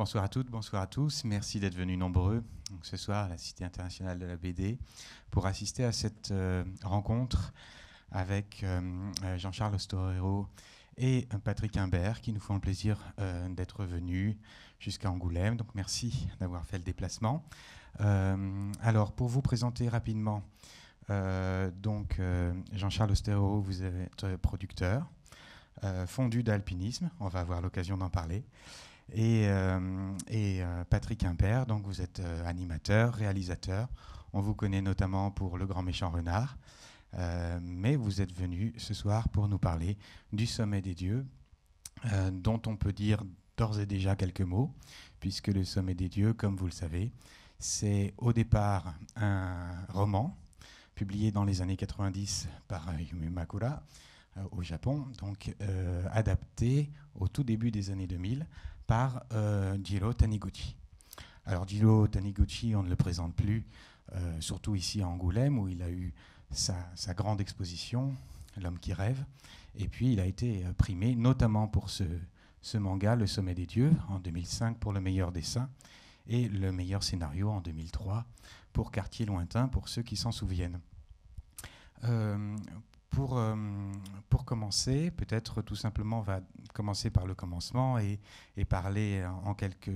Bonsoir à toutes, bonsoir à tous. Merci d'être venus nombreux donc, ce soir à la Cité internationale de la BD pour assister à cette rencontre avec Jean-Charles Ostorero et Patrick Imbert qui nous font le plaisir d'être venus jusqu'à Angoulême. Donc merci d'avoir fait le déplacement. Alors pour vous présenter rapidement, Jean-Charles Ostorero, vous êtes producteur, fondu d'alpinisme, on va avoir l'occasion d'en parler. Et Patrick Imbert, donc vous êtes animateur, réalisateur. On vous connaît notamment pour Le Grand Méchant Renard, mais vous êtes venu ce soir pour nous parler du Sommet des Dieux, dont on peut dire d'ores et déjà quelques mots, puisque le Sommet des Dieux, comme vous le savez, c'est au départ un roman publié dans les années 90 par Yumi Makura au Japon, donc adapté au tout début des années 2000 par Jiro Taniguchi. Alors Jiro Taniguchi, on ne le présente plus, surtout ici à Angoulême, où il a eu sa grande exposition, L'homme qui rêve, et puis il a été primé notamment pour ce manga, Le Sommet des Dieux, en 2005 pour le meilleur dessin, et le meilleur scénario en 2003 pour Quartier Lointain, pour ceux qui s'en souviennent. Pour commencer, peut-être tout simplement, on va commencer par le commencement et parler en quelques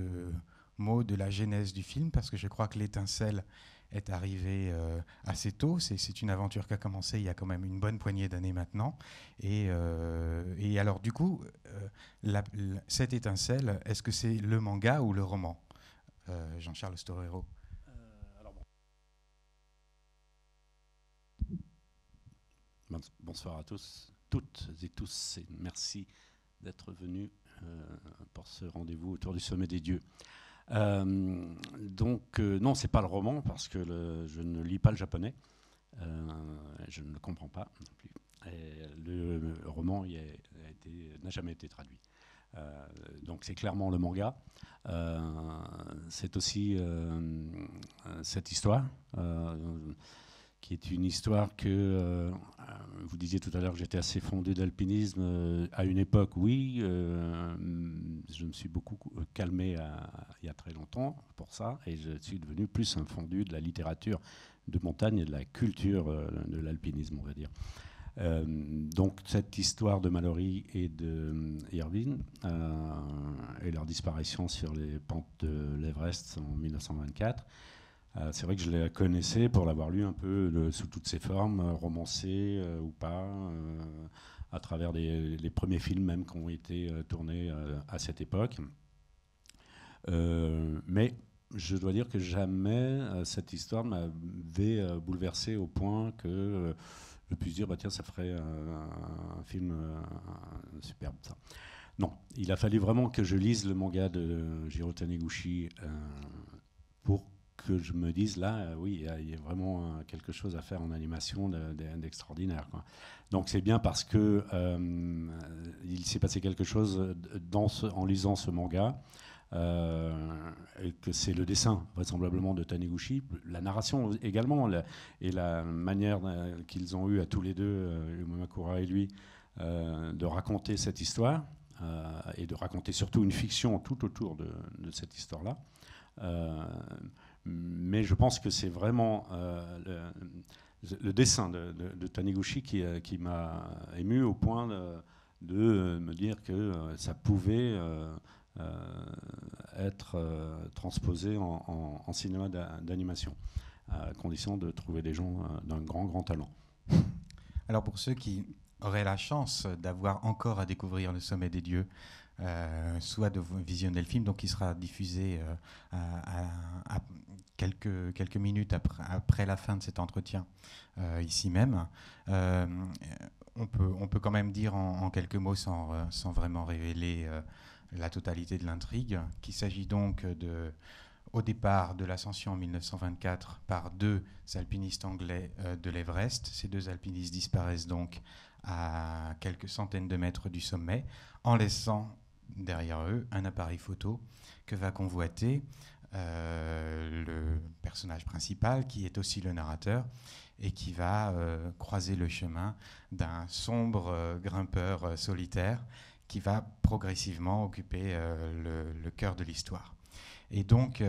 mots de la genèse du film, parce que je crois que l'étincelle est arrivée assez tôt. C'est une aventure qui a commencé il y a quand même une bonne poignée d'années maintenant. Et alors, du coup, cette étincelle, est-ce que c'est le manga ou le roman, Jean-Charles Ostorero? Bonsoir à tous, toutes et tous, et merci d'être venus pour ce rendez-vous autour du Sommet des Dieux. Non, c'est pas le roman, parce que je ne lis pas le japonais, je ne le comprends pas non plus. Et le roman n'a jamais été traduit. Donc c'est clairement le manga. C'est aussi cette histoire qui est une histoire que, vous disiez tout à l'heure que j'étais assez fondu d'alpinisme. À une époque, oui, je me suis beaucoup calmé il y a très longtemps pour ça, et je suis devenu plus un fondu de la littérature de montagne et de la culture de l'alpinisme, on va dire. Donc cette histoire de Mallory et de Irvine et leur disparition sur les pentes de l'Everest en 1924, c'est vrai que je la connaissais pour l'avoir lu un peu sous toutes ses formes, romancée ou pas, à travers les premiers films même qui ont été tournés à cette époque. Mais je dois dire que jamais cette histoire m'avait bouleversé au point que je puisse dire, bah, tiens, ça ferait un film superbe, ça. Non, il a fallu vraiment que je lise le manga de Jiro Taniguchi pour que je me dise, là, oui, il y a vraiment quelque chose à faire en animation d'extraordinaire, quoi. Donc c'est bien parce que il s'est passé quelque chose en lisant ce manga, et que c'est le dessin vraisemblablement de Taniguchi, la narration également, et la manière qu'ils ont eu à tous les deux, Uemakura et lui, de raconter cette histoire, et de raconter surtout une fiction tout autour de cette histoire-là. Mais je pense que c'est vraiment le dessin de Taniguchi qui m'a ému au point de me dire que ça pouvait être transposé en cinéma d'animation, à condition de trouver des gens d'un grand talent. Alors pour ceux qui auraient la chance d'avoir encore à découvrir Le Sommet des Dieux, soit de visionner le film, donc qui sera diffusé à quelques minutes après la fin de cet entretien, ici même. On peut quand même dire en quelques mots, sans vraiment révéler la totalité de l'intrigue, qu'il s'agit donc au départ de l'ascension en 1924 par deux alpinistes anglais de l'Everest. Ces deux alpinistes disparaissent donc à quelques centaines de mètres du sommet, en laissant derrière eux un appareil photo que va convoiter le personnage principal, qui est aussi le narrateur, et qui va croiser le chemin d'un sombre grimpeur solitaire qui va progressivement occuper le cœur de l'histoire. Et donc,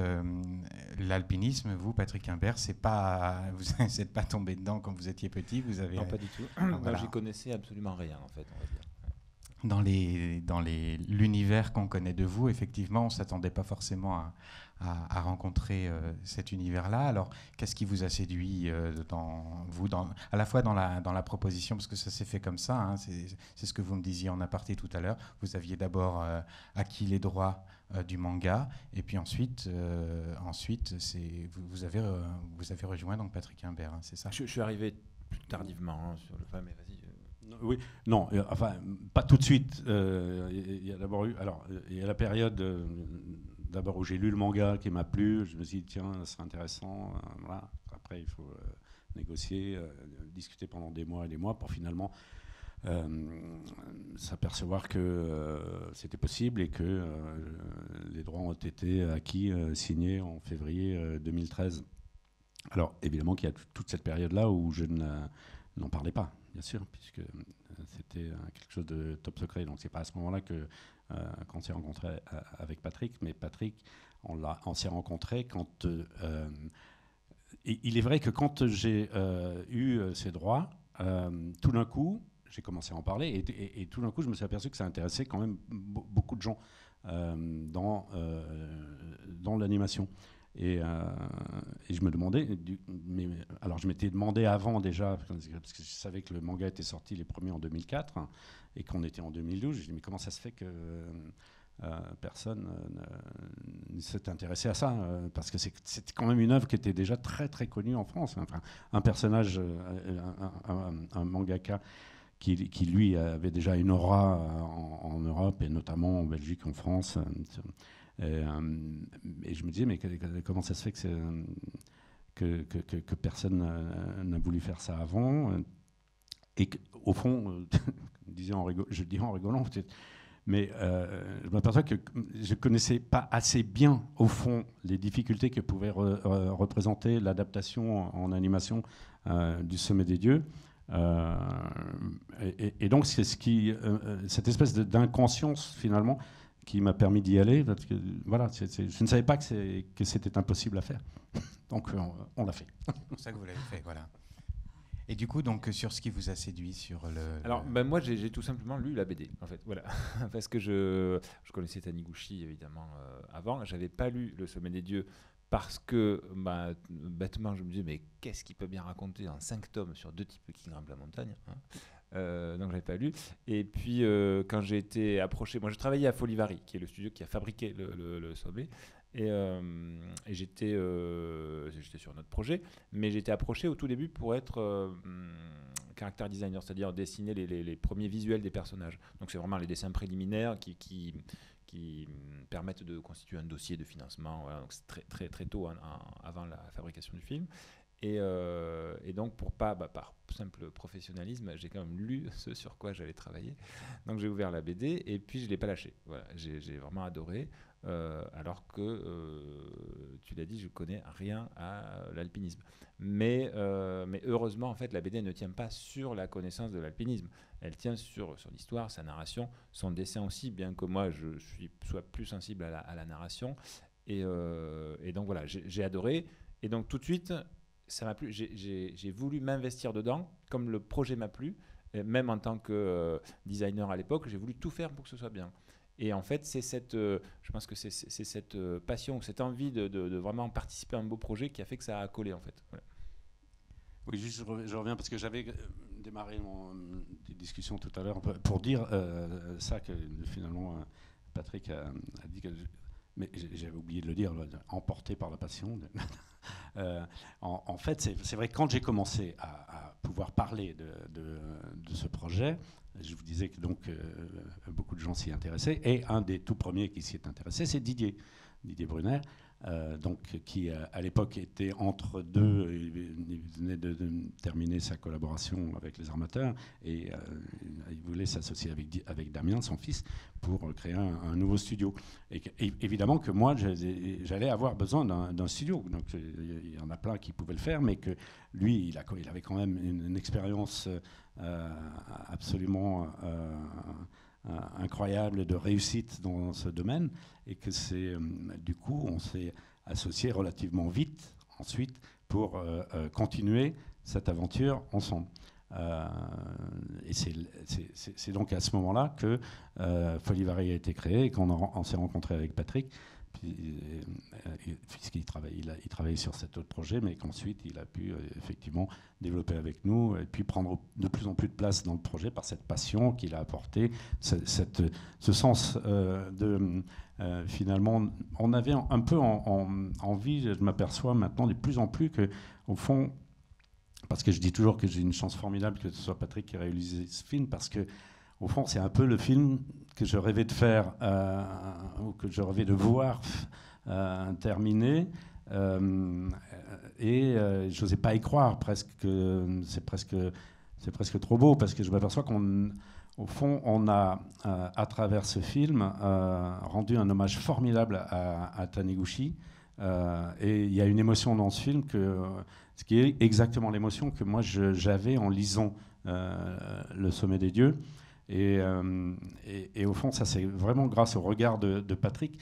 l'alpinisme, vous, Patrick Imbert, vous n'êtes pas tombé dedans quand vous étiez petit, vous avez... Non, pas du tout. voilà. Moi, j'y connaissais absolument rien, en fait, on va dire. Dans l'univers qu'on connaît de vous, effectivement, on ne s'attendait pas forcément à rencontrer cet univers-là. Alors, qu'est-ce qui vous a séduit à la fois dans la proposition, parce que ça s'est fait comme ça, hein, c'est ce que vous me disiez en aparté tout à l'heure. Vous aviez d'abord acquis les droits du manga, et puis ensuite vous avez rejoint donc Patrick Imbert, hein, c'est ça? Je suis arrivé plus tardivement hein, sur le... Enfin, mais vas-y. Oui, non, enfin, pas tout de suite. Il y a d'abord eu. Alors, il y a la période d'abord où j'ai lu le manga qui m'a plu. Je me suis dit, tiens, c'est intéressant. Voilà. Après, il faut négocier, discuter pendant des mois et des mois pour finalement s'apercevoir que c'était possible et que les droits ont été acquis, signés en février 2013. Alors, évidemment qu'il y a toute cette période-là où je n'en parlais pas, bien sûr, puisque c'était quelque chose de top secret. Donc, c'est pas à ce moment-là qu'on s'est rencontré avec Patrick, mais Patrick, on s'est rencontré quand... il est vrai que quand j'ai eu ces droits, tout d'un coup, j'ai commencé à en parler, et tout d'un coup, je me suis aperçu que ça intéressait quand même beaucoup de gens dans l'animation. Et je me demandais, alors je m'étais demandé avant déjà, parce que je savais que le manga était sorti les premiers en 2004 hein, et qu'on était en 2012. Je me dis mais comment ça se fait que personne ne s'est intéressé à ça parce que c'était quand même une œuvre qui était déjà très très connue en France. Enfin, un personnage, un mangaka qui lui avait déjà une aura en Europe et notamment en Belgique, en France. Et je me disais, mais comment ça se fait que personne n'a voulu faire ça avant et au fond, je dis en rigolant, mais je m'aperçois que je ne connaissais pas assez bien, au fond, les difficultés que pouvait représenter l'adaptation en animation du Sommet des Dieux. Et donc, c'est cette espèce d'inconscience, finalement, qui m'a permis d'y aller, parce que voilà, je ne savais pas que c'était impossible à faire. Donc on l'a fait. C'est pour ça que vous l'avez fait, voilà. Et du coup, donc, sur ce qui vous a séduit sur le... Alors, ben, moi, j'ai tout simplement lu la BD, en fait, voilà. Parce que je connaissais Taniguchi, évidemment, avant. J'avais pas lu Le Sommet des Dieux parce que, bah, bêtement, je me disais, mais qu'est-ce qu'il peut bien raconter en 5 tomes sur 2 types qui grimpent la montagne hein donc j'avais pas lu. Et puis quand j'ai été approché, moi je travaillais à Folivari, qui est le studio qui a fabriqué le sommet, et j'étais sur notre projet, mais j'étais approché au tout début pour être character designer, c'est-à-dire dessiner les premiers visuels des personnages. Donc c'est vraiment les dessins préliminaires qui permettent de constituer un dossier de financement. Voilà, donc c'est très très très tôt avant la fabrication du film. Et donc, par simple professionnalisme, j'ai quand même lu ce sur quoi j'allais travailler. Donc, j'ai ouvert la BD et puis je ne l'ai pas lâché. Voilà, j'ai vraiment adoré. Alors que, tu l'as dit, je ne connais rien à l'alpinisme. Mais heureusement, en fait, la BD ne tient pas sur la connaissance de l'alpinisme. Elle tient sur l'histoire, sa narration, son dessin aussi, bien que moi, je sois plus sensible à la narration. Et donc, voilà, j'ai adoré. Et donc, tout de suite... ça m'a plu, j'ai voulu m'investir dedans, comme le projet m'a plu, même en tant que designer à l'époque, j'ai voulu tout faire pour que ce soit bien. Et en fait, je pense que c'est cette passion, cette envie de vraiment participer à un beau projet qui a fait que ça a collé en fait. Voilà. Oui, juste je reviens parce que j'avais démarré des discussions tout à l'heure pour dire ça que finalement Patrick a dit que... Mais j'avais oublié de le dire, emporté par la passion. En fait, c'est vrai que quand j'ai commencé à pouvoir parler de ce projet, je vous disais que donc beaucoup de gens s'y intéressaient, et un des tout premiers qui s'y est intéressé, c'est Didier Brunner, donc, qui à l'époque était entre deux, il venait de terminer sa collaboration avec les armateurs, et il voulait s'associer avec Damien, son fils, pour créer un nouveau studio. Et évidemment que moi, j'allais avoir besoin d'un studio. Donc, il y en a plein qui pouvaient le faire, mais que lui, il avait quand même une expérience absolument incroyable de réussite dans ce domaine, et que du coup, on s'est associés relativement vite ensuite pour continuer cette aventure ensemble. Et c'est donc à ce moment-là que Folivari a été créé et qu'on s'est rencontré avec Patrick, puisqu'il travaillait sur cet autre projet, mais qu'ensuite il a pu effectivement développer avec nous et puis prendre de plus en plus de place dans le projet par cette passion qu'il a apporté, ce sens finalement, on avait un peu envie, je m'aperçois maintenant de plus en plus que, au fond, parce que je dis toujours que j'ai une chance formidable que ce soit Patrick qui ait réalisé ce film, parce que au fond, c'est un peu le film que je rêvais de faire, ou que je rêvais de voir terminé. Et je n'osais pas y croire, c'est presque trop beau, parce que je m'aperçois qu'au fond, on a, à travers ce film, rendu un hommage formidable à Taniguchi. Et il y a une émotion dans ce film, ce qui est exactement l'émotion que moi j'avais en lisant Le Sommet des Dieux. Et au fond, ça c'est vraiment grâce au regard de Patrick.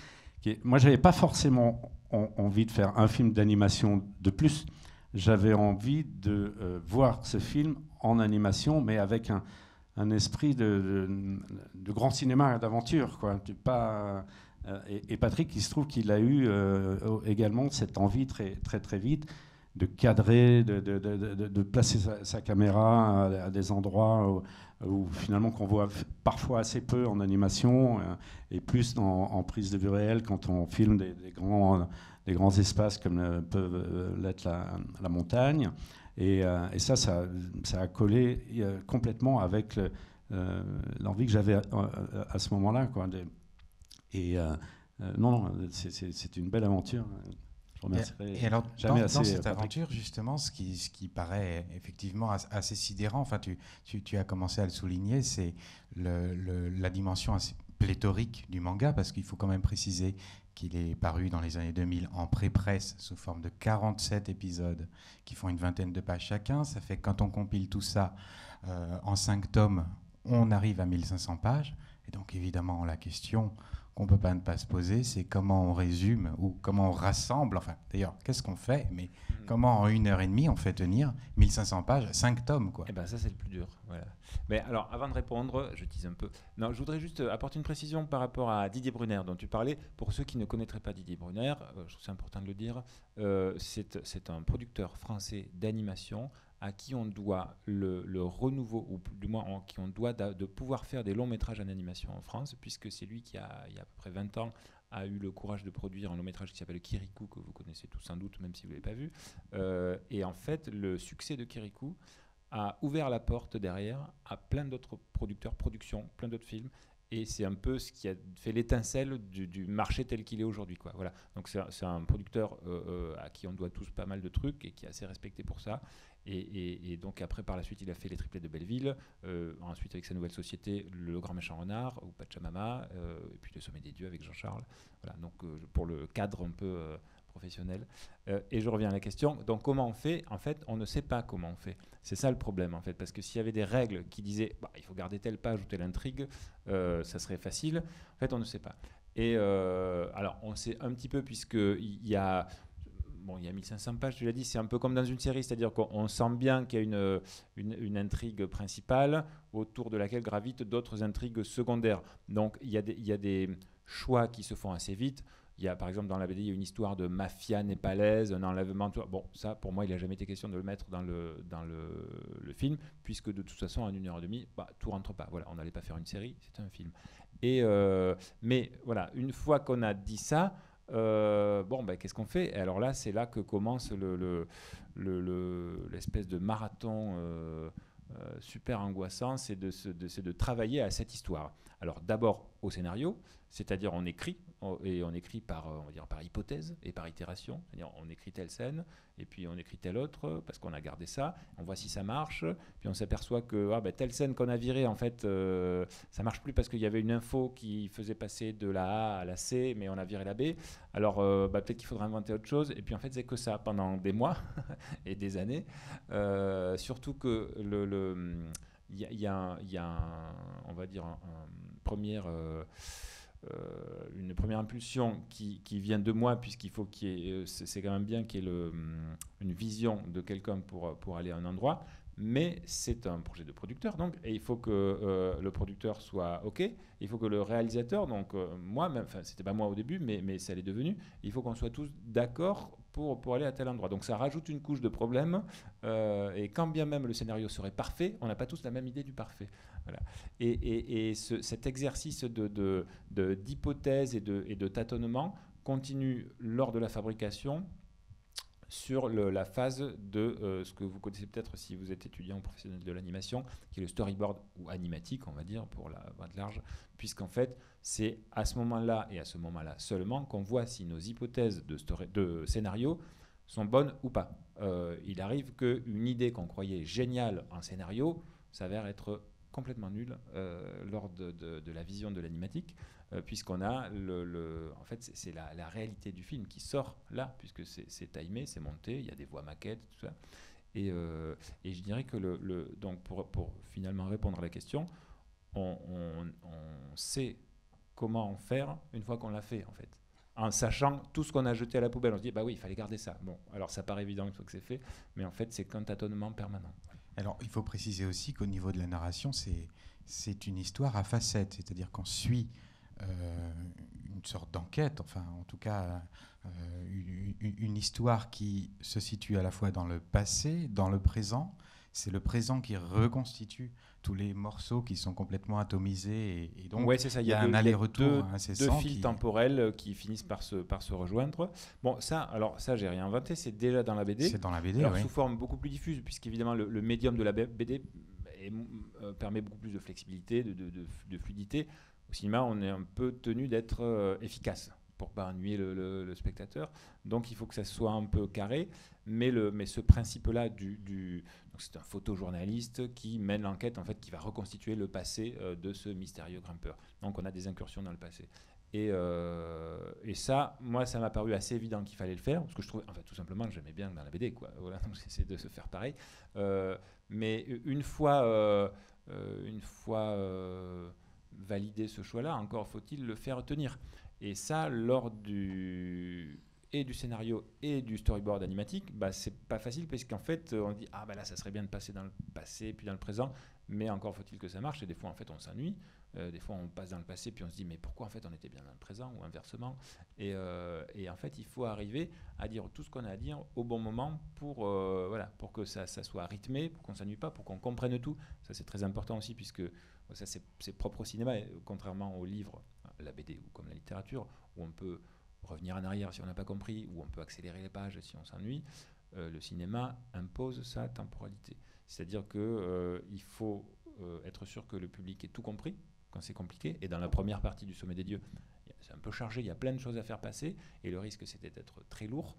Moi, j'avais pas forcément envie de faire un film d'animation de plus. J'avais envie de voir ce film en animation, mais avec un esprit de grand cinéma d'aventure, quoi. Et Patrick, il se trouve qu'il a eu également cette envie très, très, très vite de cadrer, de placer sa caméra à des endroits où finalement qu'on voit parfois assez peu en animation, et plus en prise de vue réelle quand on filme des grands espaces comme peuvent l'être la montagne. Et ça a collé complètement avec l'envie que j'avais à ce moment-là, quoi. Non, c'est une belle aventure. Et alors, dans cette aventure, justement, ce qui paraît effectivement assez sidérant, enfin, tu as commencé à le souligner, c'est la dimension assez pléthorique du manga, parce qu'il faut quand même préciser qu'il est paru dans les années 2000 en pré-presse sous forme de 47 épisodes qui font une vingtaine de pages chacun. Ça fait que quand on compile tout ça en 5 tomes, on arrive à 1500 pages. Et donc, évidemment, la question qu'on ne peut pas ne pas se poser, c'est comment on résume ou comment on rassemble, enfin d'ailleurs, qu'est-ce qu'on fait, mais comment en 1h30 on fait tenir 1500 pages, 5 tomes, quoi. Eh ben ça c'est le plus dur, voilà. Mais alors, avant de répondre, je tease un peu. Non, je voudrais juste apporter une précision par rapport à Didier Brunner dont tu parlais. Pour ceux qui ne connaîtraient pas Didier Brunner, je trouve c'est important de le dire, c'est un producteur français d'animation à qui on doit le renouveau, ou du moins à qui on doit de pouvoir faire des longs métrages en animation en France, puisque c'est lui qui, il y a à peu près 20 ans, a eu le courage de produire un long métrage qui s'appelle Kirikou, que vous connaissez tous sans doute, même si vous ne l'avez pas vu. Et en fait, le succès de Kirikou a ouvert la porte derrière à plein d'autres productions, plein d'autres films. Et c'est un peu ce qui a fait l'étincelle du marché tel qu'il est aujourd'hui, quoi. Voilà. Donc c'est un producteur à qui on doit tous pas mal de trucs et qui est assez respecté pour ça. Et donc après, par la suite, il a fait Les Triplets de Belleville, ensuite avec sa nouvelle société, Le Grand Méchant Renard, ou Pachamama, et puis Le Sommet des Dieux avec Jean-Charles. Voilà, donc pour le cadre un peu professionnel. Et je reviens à la question, donc comment on fait? En fait, on ne sait pas comment on fait. C'est ça le problème, en fait, parce que s'il y avait des règles qui disaient il faut garder telle page ou telle intrigue, ça serait facile. En fait, on ne sait pas. Et alors, on sait un petit peu, puisqu'il y a... Bon, il y a 1500 pages, tu l'as dit, c'est un peu comme dans une série, c'est-à-dire qu'on sent bien qu'il y a une intrigue principale autour de laquelle gravitent d'autres intrigues secondaires. Donc, il y a des choix qui se font assez vite. Il y a, par exemple, dans la BD, il y a une histoire de mafia népalaise, un enlèvement. Bon, ça, pour moi, il n'a jamais été question de le mettre dans le film, puisque de toute façon, en 1h30, tout rentre pas. Voilà, on n'allait pas faire une série, c'était un film. Mais voilà, une fois qu'on a dit ça, qu'est-ce qu'on fait? Et alors là, c'est là que commence l'espèce de marathon super angoissant, c'est de travailler à cette histoire. Alors d'abord au scénario, c'est-à-dire on écrit, et on écrit par hypothèse et par itération, c'est-à-dire on écrit telle scène, et puis on écrit telle autre, parce qu'on a gardé ça, on voit si ça marche, puis on s'aperçoit que telle scène qu'on a virée, en fait, ça marche plus parce qu'il y avait une info qui faisait passer de la A à la C, mais on a viré la B, alors peut-être qu'il faudra inventer autre chose, et puis en fait c'est que ça pendant des mois et des années, surtout que il y a on va dire première impulsion qui vient de moi, puisqu'il faut qu'il y ait, c'est quand même bien qu'il y ait une vision de quelqu'un pour aller à un endroit, mais c'est un projet de producteur, donc, et il faut que le producteur soit OK, il faut que le réalisateur, donc moi, même, enfin, c'était pas moi au début, mais ça l'est devenu, il faut qu'on soit tous d'accord pour aller à tel endroit. Donc ça rajoute une couche de problème, et quand bien même le scénario serait parfait, on n'a pas tous la même idée du parfait. Voilà. Et cet exercice d'hypothèse et de tâtonnement continue lors de la fabrication sur la phase de ce que vous connaissez peut-être si vous êtes étudiant ou professionnel de l'animation, qui est le storyboard ou animatique, on va dire, pour la bande large, puisqu'en fait, c'est à ce moment-là et à ce moment-là seulement qu'on voit si nos hypothèses de scénario sont bonnes ou pas. Il arrive qu'une idée qu'on croyait géniale en scénario s'avère être complètement nulle lors de la vision de l'animatique, puisqu'on a en fait c'est la réalité du film qui sort là, puisque c'est timé, c'est monté, il y a des voix maquettes, tout ça. Et je dirais que donc pour finalement répondre à la question, on sait comment en faire une fois qu'on l'a fait, en fait. En sachant tout ce qu'on a jeté à la poubelle, on se dit bah oui, il fallait garder ça. Bon, alors ça paraît évident une fois que c'est fait, mais en fait c'est qu'un tâtonnement permanent. Alors, il faut préciser aussi qu'au niveau de la narration, c'est une histoire à facettes, c'est-à-dire qu'on suit une sorte d'enquête, enfin, en tout cas, une histoire qui se situe à la fois dans le passé, dans le présent. C'est le présent qui reconstitue tous les morceaux qui sont complètement atomisés, et donc ouais, c'est ça. il y a un aller-retour incessant. Deux fils temporels qui finissent par se rejoindre. Bon, ça, j'ai rien inventé, c'est déjà dans la BD. C'est dans la BD, alors, oui. Sous forme beaucoup plus diffuse, puisqu'évidemment le médium de la BD permet beaucoup plus de flexibilité, de fluidité. Au cinéma, on est un peu tenu d'être efficace pour pas ennuyer le spectateur. Donc il faut que ça soit un peu carré, mais ce principe-là donc c'est un photojournaliste qui mène l'enquête, en fait, qui va reconstituer le passé de ce mystérieux grimpeur. Donc on a des incursions dans le passé. Et ça, moi, ça m'a paru assez évident qu'il fallait le faire, parce que je trouvais, en fait, tout simplement, j'aimais bien dans la BD, quoi. Voilà, donc j'essaie de se faire pareil. Mais une fois validé ce choix-là, encore faut-il le faire tenir. Et ça, lors du scénario et du storyboard animatique, bah, c'est pas facile, parce qu'en fait, on dit ah bah là, ça serait bien de passer dans le passé puis dans le présent, mais encore faut-il que ça marche. Et des fois, en fait, on s'ennuie. Des fois, on passe dans le passé puis on se dit mais pourquoi en fait on était bien dans le présent, ou inversement. Et en fait, il faut arriver à dire tout ce qu'on a à dire au bon moment pour que ça soit rythmé, pour qu'on s'ennuie pas, pour qu'on comprenne tout. Ça, c'est très important aussi, puisque ça, c'est propre au cinéma, contrairement au livre, la BD ou comme la littérature, où on peut revenir en arrière si on n'a pas compris, ou on peut accélérer les pages si on s'ennuie. Le cinéma impose sa temporalité. C'est-à-dire qu'il faut être sûr que le public ait tout compris quand c'est compliqué. Et dans la première partie du Sommet des Dieux, c'est un peu chargé, il y a plein de choses à faire passer, et le risque, c'était d'être très lourd.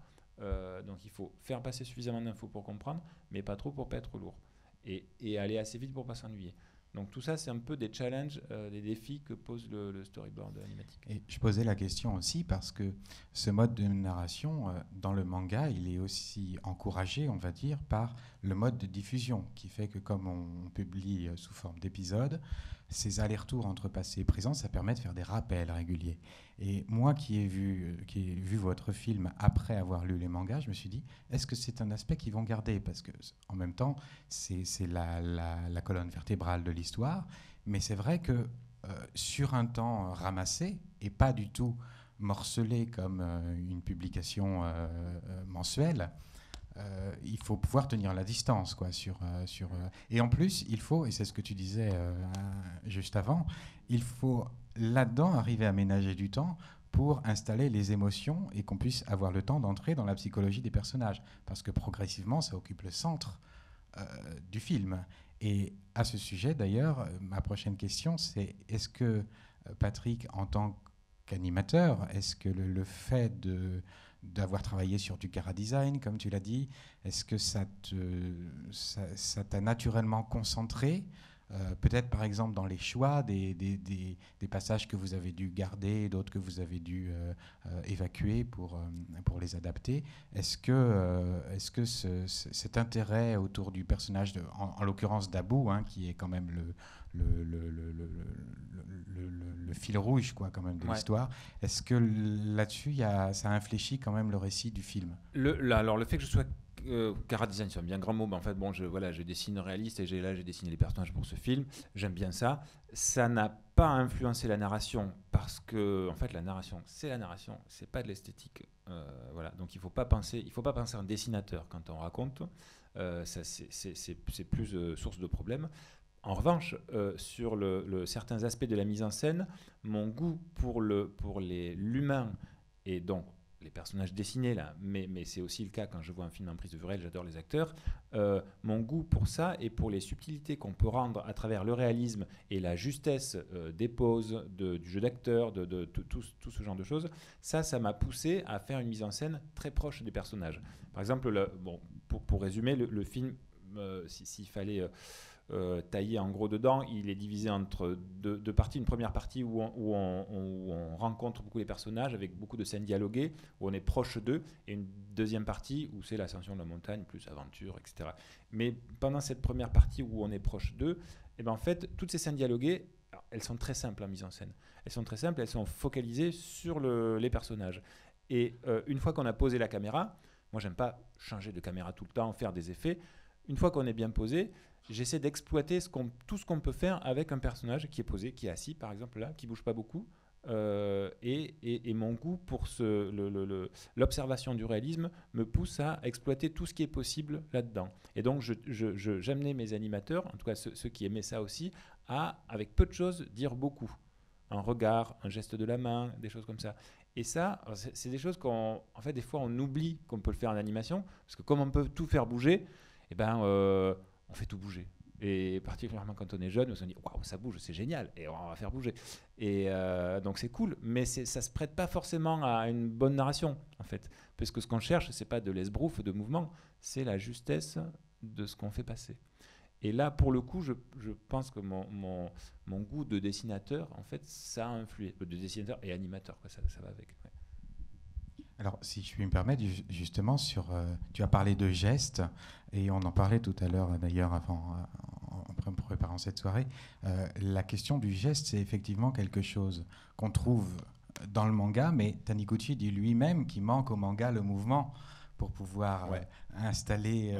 Donc il faut faire passer suffisamment d'infos pour comprendre, mais pas trop pour pas être lourd. Et aller assez vite pour pas s'ennuyer. Donc tout ça, c'est un peu des challenges, des défis que pose le storyboard animatique. Et je posais la question aussi parce que ce mode de narration, dans le manga, il est aussi encouragé, on va dire, par le mode de diffusion, qui fait que comme on publie sous forme d'épisodes, ces allers-retours entre passé et présent, ça permet de faire des rappels réguliers. Et moi qui ai vu votre film après avoir lu les mangas, je me suis dit, est-ce que c'est un aspect qu'ils vont garder ? Parce que en même temps, c'est la colonne vertébrale de l'histoire, mais c'est vrai que sur un temps ramassé, et pas du tout morcelé comme une publication mensuelle, il faut pouvoir tenir la distance, quoi, et en plus, il faut, et c'est ce que tu disais juste avant, il faut là-dedans arriver à ménager du temps pour installer les émotions et qu'on puisse avoir le temps d'entrer dans la psychologie des personnages, parce que progressivement, ça occupe le centre du film. Et à ce sujet, d'ailleurs, ma prochaine question, c'est est-ce que, Patrick, en tant qu'animateur, est-ce que le fait d'avoir travaillé sur du chara-design, comme tu l'as dit, est-ce que ça t'a naturellement concentré, peut-être par exemple dans les choix des passages que vous avez dû garder, d'autres que vous avez dû évacuer pour les adapter. Est-ce que cet intérêt autour du personnage, en l'occurrence d'Abou, qui est quand même le le fil rouge, quoi, quand même, de l'histoire. Est-ce que là-dessus, ça infléchit quand même le récit du film? Alors, le fait que je sois chara-design, c'est un bien grand mot, mais en fait, bon, je dessine réaliste et j'ai dessiné les personnages pour ce film. J'aime bien ça. Ça n'a pas influencé la narration parce que, en fait, la narration, c'est pas de l'esthétique. Voilà. Donc, il faut pas penser en dessinateur quand on raconte. Ça, c'est plus source de problèmes. En revanche, sur certains aspects de la mise en scène, mon goût pour l'humain et donc les personnages dessinés là, mais c'est aussi le cas quand je vois un film en prise de vue réelle, j'adore les acteurs. Mon goût pour ça et pour les subtilités qu'on peut rendre à travers le réalisme et la justesse des poses, du jeu d'acteur, de tout ce genre de choses, ça m'a poussé à faire une mise en scène très proche des personnages. Par exemple, pour résumer, le film, s'il fallait taillé en gros dedans, il est divisé entre deux parties. Une première partie où on rencontre beaucoup les personnages avec beaucoup de scènes dialoguées, où on est proche d'eux, et une deuxième partie où c'est l'ascension de la montagne, plus aventure, etc. Mais pendant cette première partie où on est proche d'eux, et ben en fait, toutes ces scènes dialoguées, elles sont très simples en mise en scène. Elles sont très simples, elles sont focalisées sur les personnages. Et une fois qu'on a posé la caméra, moi j'aime pas changer de caméra tout le temps, faire des effets. Une fois qu'on est bien posé, j'essaie d'exploiter tout ce qu'on peut faire avec un personnage qui est posé, qui est assis par exemple là, qui bouge pas beaucoup. Et mon goût pour l'observation du réalisme me pousse à exploiter tout ce qui est possible là-dedans. Et donc j'amenais mes animateurs, en tout cas ceux qui aimaient ça aussi, à, avec peu de choses, dire beaucoup. Un regard, un geste de la main, des choses comme ça. Et ça, c'est des choses en fait, des fois on oublie qu'on peut le faire en animation, parce que comme on peut tout faire bouger, eh ben, on fait tout bouger. Et particulièrement quand on est jeune, on se dit waouh, ça bouge, c'est génial, et on va faire bouger. Et donc c'est cool, mais ça se prête pas forcément à une bonne narration en fait, parce que ce qu'on cherche, c'est pas de l'esbrouf, de mouvement, c'est la justesse de ce qu'on fait passer. Et là, pour le coup, je pense que mon goût de dessinateur, en fait, ça a influé, de dessinateur et animateur, quoi, ça va avec. Ouais. Alors, si je puis me permettre, justement, tu as parlé de gestes, et on en parlait tout à l'heure, d'ailleurs, en préparant cette soirée. La question du geste, c'est effectivement quelque chose qu'on trouve dans le manga, mais Taniguchi dit lui-même qu'il manque au manga le mouvement pour pouvoir installer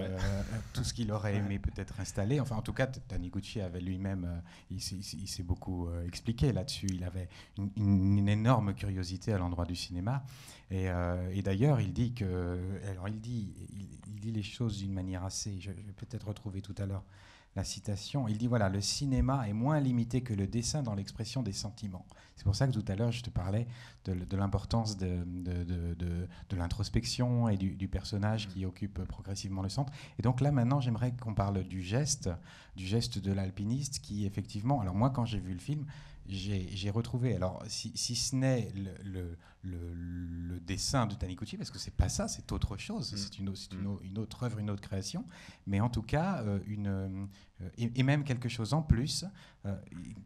tout ce qu'il aurait aimé peut-être installer. Enfin, en tout cas, Taniguchi avait lui-même, il s'est beaucoup expliqué là-dessus. Il avait une énorme curiosité à l'endroit du cinéma. Et d'ailleurs, il dit les choses d'une manière assez... Je vais peut-être retrouver tout à l'heure la citation. Il dit, voilà, le cinéma est moins limité que le dessin dans l'expression des sentiments. C'est pour ça que tout à l'heure, je te parlais de l'importance de l'introspection et du personnage qui occupe progressivement le centre. Et donc là, maintenant, j'aimerais qu'on parle du geste de l'alpiniste qui, effectivement... Alors moi, quand j'ai vu le film, j'ai retrouvé, alors si ce n'est le dessin de Taniguchi, parce que c'est pas ça, c'est autre chose, c'est une autre œuvre, une autre création, mais en tout cas, et même quelque chose en plus,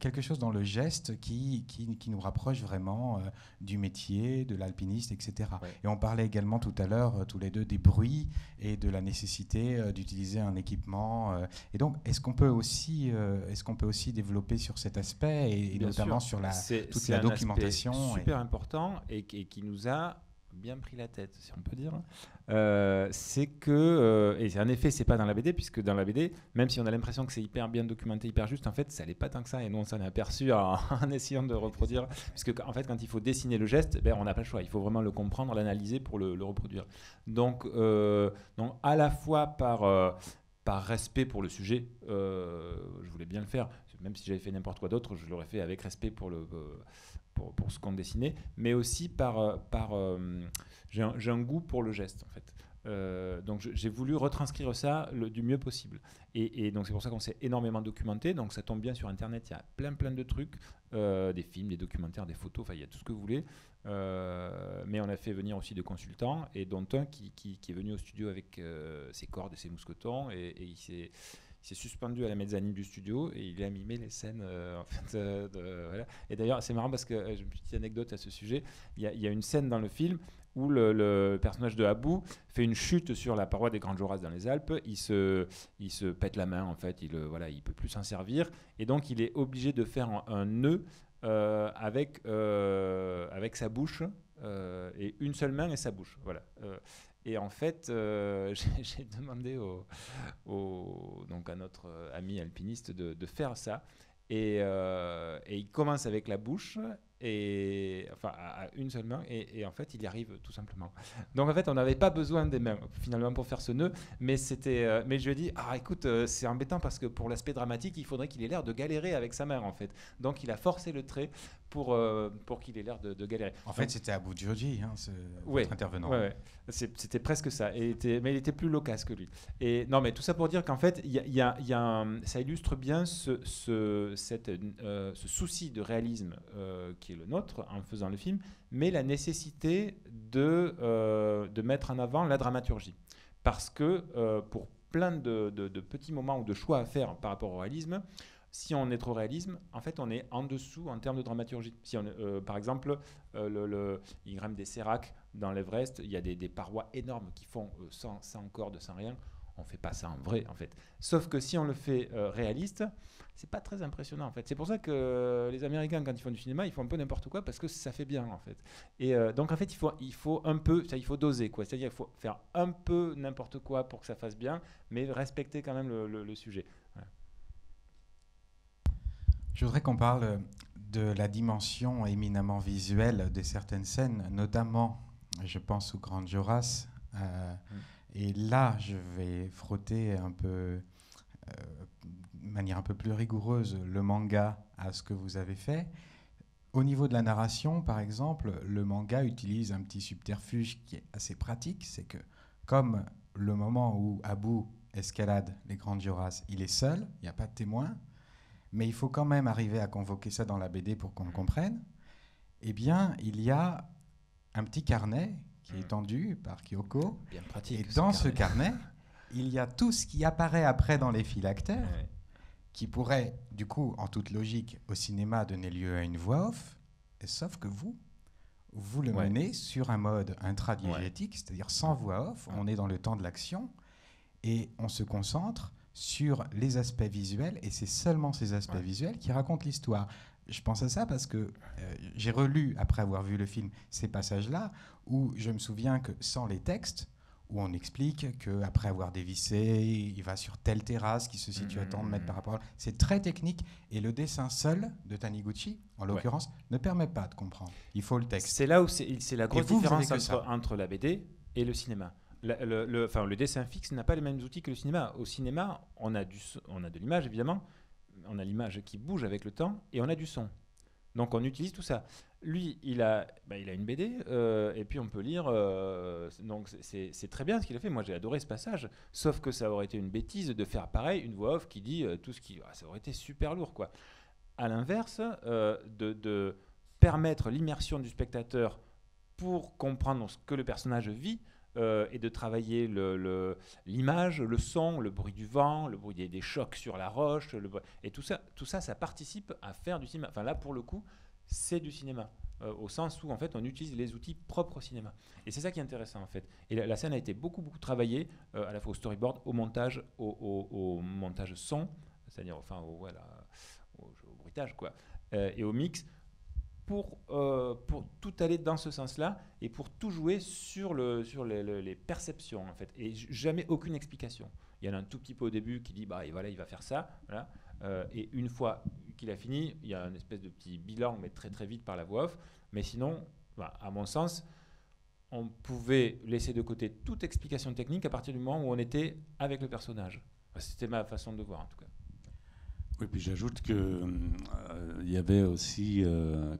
quelque chose dans le geste qui nous rapproche vraiment du métier, de l'alpiniste, etc. Ouais. Et on parlait également tout à l'heure, tous les deux, des bruits et de la nécessité d'utiliser un équipement. Et donc, est-ce qu'on peut aussi développer sur cet aspect et notamment sur toute la documentation. C'est super important et qui nous a bien pris la tête, si on peut dire. C'est que, et en effet, c'est pas dans la BD, puisque dans la BD, même si on a l'impression que c'est hyper bien documenté, hyper juste, en fait, ça l'est pas tant que ça. Et nous, on s'en est aperçu en essayant de reproduire. Puisque, en fait, quand il faut dessiner le geste, on n'a pas le choix. Il faut vraiment le comprendre, l'analyser pour le reproduire. Donc, à la fois par respect pour le sujet, je voulais bien le faire. Même si j'avais fait n'importe quoi d'autre, je l'aurais fait avec respect pour ce qu'on dessinait, mais aussi j'ai un goût pour le geste, en fait. Donc j'ai voulu retranscrire ça du mieux possible. Et donc c'est pour ça qu'on s'est énormément documenté. Donc ça tombe bien sur Internet, il y a plein de trucs, des films, des documentaires, des photos, enfin il y a tout ce que vous voulez. Mais on a fait venir aussi des consultants, et dont un qui est venu au studio avec ses cordes et ses mousquetons, et il s'est suspendu à la mezzanine du studio et il a mimé les scènes. Voilà. Et d'ailleurs, c'est marrant parce que j'ai une petite anecdote à ce sujet. Il y a une scène dans le film où le personnage de Abou fait une chute sur la paroi des Grandes Jorasses dans les Alpes. Il se pète la main, en fait. Il peut plus s'en servir. Et donc, il est obligé de faire un nœud avec sa bouche et une seule main et sa bouche. Voilà. Et en fait, j'ai demandé donc à notre ami alpiniste de faire ça. Et il commence avec la bouche, à une seule main, et en fait, il y arrive tout simplement. Donc en fait, on n'avait pas besoin des mains finalement pour faire ce nœud, mais mais je lui ai dit, écoute, c'est embêtant parce que pour l'aspect dramatique, il faudrait qu'il ait l'air de galérer avec sa main en fait. Donc il a forcé le trait pour qu'il ait l'air de galérer. En fait, c'était Abu Djodji, votre intervenant. Ouais. C'était presque ça. Mais il était plus loquace que lui. Et non, mais tout ça pour dire qu'en fait, ça illustre bien ce souci de réalisme qui est le nôtre en faisant le film, mais la nécessité de mettre en avant la dramaturgie. Parce que pour plein de petits moments ou de choix à faire par rapport au réalisme, si on est trop réalisme, en fait, on est en dessous en termes de dramaturgie. Si par exemple, il grimpe des séracs dans l'Everest, il y a des parois énormes qui font sans corde, sans rien. On ne fait pas ça en vrai, en fait. Sauf que si on le fait réaliste, c'est pas très impressionnant, en fait. C'est pour ça que les Américains, quand ils font du cinéma, ils font un peu n'importe quoi parce que ça fait bien, en fait. Et donc, en fait, il faut un peu, il faut doser, quoi. C'est-à-dire qu'il faut faire un peu n'importe quoi pour que ça fasse bien, mais respecter quand même le sujet. Voilà. Je voudrais qu'on parle de la dimension éminemment visuelle de certaines scènes, notamment, je pense au Grand Joras. Et là, je vais frotter un peu, de manière un peu plus rigoureuse, le manga à ce que vous avez fait. Au niveau de la narration, par exemple, le manga utilise un petit subterfuge qui est assez pratique. C'est que, comme le moment où Abu escalade les Grandes Joras, il est seul, il n'y a pas de témoin, mais il faut quand même arriver à convoquer ça dans la BD pour qu'on le comprenne. Eh bien, il y a un petit carnet qui est tendu par Kyoko. Bien pratique. Et dans ce carnet, il y a tout ce qui apparaît après dans les phylactères, qui pourrait, du coup, en toute logique, au cinéma, donner lieu à une voix off, sauf que vous le menez sur un mode intradiégétique, c'est-à-dire sans voix off, on est dans le temps de l'action, et on se concentre sur les aspects visuels, et c'est seulement ces aspects visuels qui racontent l'histoire. Je pense à ça parce que j'ai relu, après avoir vu le film, ces passages-là, où je me souviens que sans les textes, où on explique qu'après avoir dévissé, il va sur telle terrasse qui se situe à tant de mètres par rapport. C'est très technique, et le dessin seul de Taniguchi, en l'occurrence, ne permet pas de comprendre. Il faut le texte. C'est là où c'est la grosse différence entre la BD et le cinéma. Le dessin fixe n'a pas les mêmes outils que le cinéma. Au cinéma, on a de l'image, évidemment, on a l'image qui bouge avec le temps, et on a du son. Donc on utilise tout ça. Lui, il a une BD, et puis on peut lire. Donc c'est très bien ce qu'il a fait. Moi, j'ai adoré ce passage. Sauf que ça aurait été une bêtise de faire pareil, une voix off qui dit tout ce qui. Ça aurait été super lourd, quoi. À l'inverse, de permettre l'immersion du spectateur pour comprendre ce que le personnage vit. Et de travailler l'image, le son, le bruit du vent, le bruit des chocs sur la roche, et tout ça, ça participe à faire du cinéma. Enfin là, pour le coup, c'est du cinéma, au sens où en fait, on utilise les outils propres au cinéma. Et c'est ça qui est intéressant en fait. Et la scène a été beaucoup travaillée, à la fois au storyboard, au montage, au montage son, c'est-à-dire au bruitage quoi, et au mix. Pour tout aller dans ce sens-là et pour tout jouer sur les perceptions en fait, et jamais aucune explication. Il y en a un tout petit peu au début qui dit et voilà, il va faire ça, voilà. Et une fois qu'il a fini, il y a une espèce de petit bilan, mais très très vite par la voix off. Mais sinon, à mon sens, on pouvait laisser de côté toute explication technique à partir du moment où on était avec le personnage. C'était ma façon de le voir en tout cas. Oui, puis j'ajoute qu'il y avait aussi,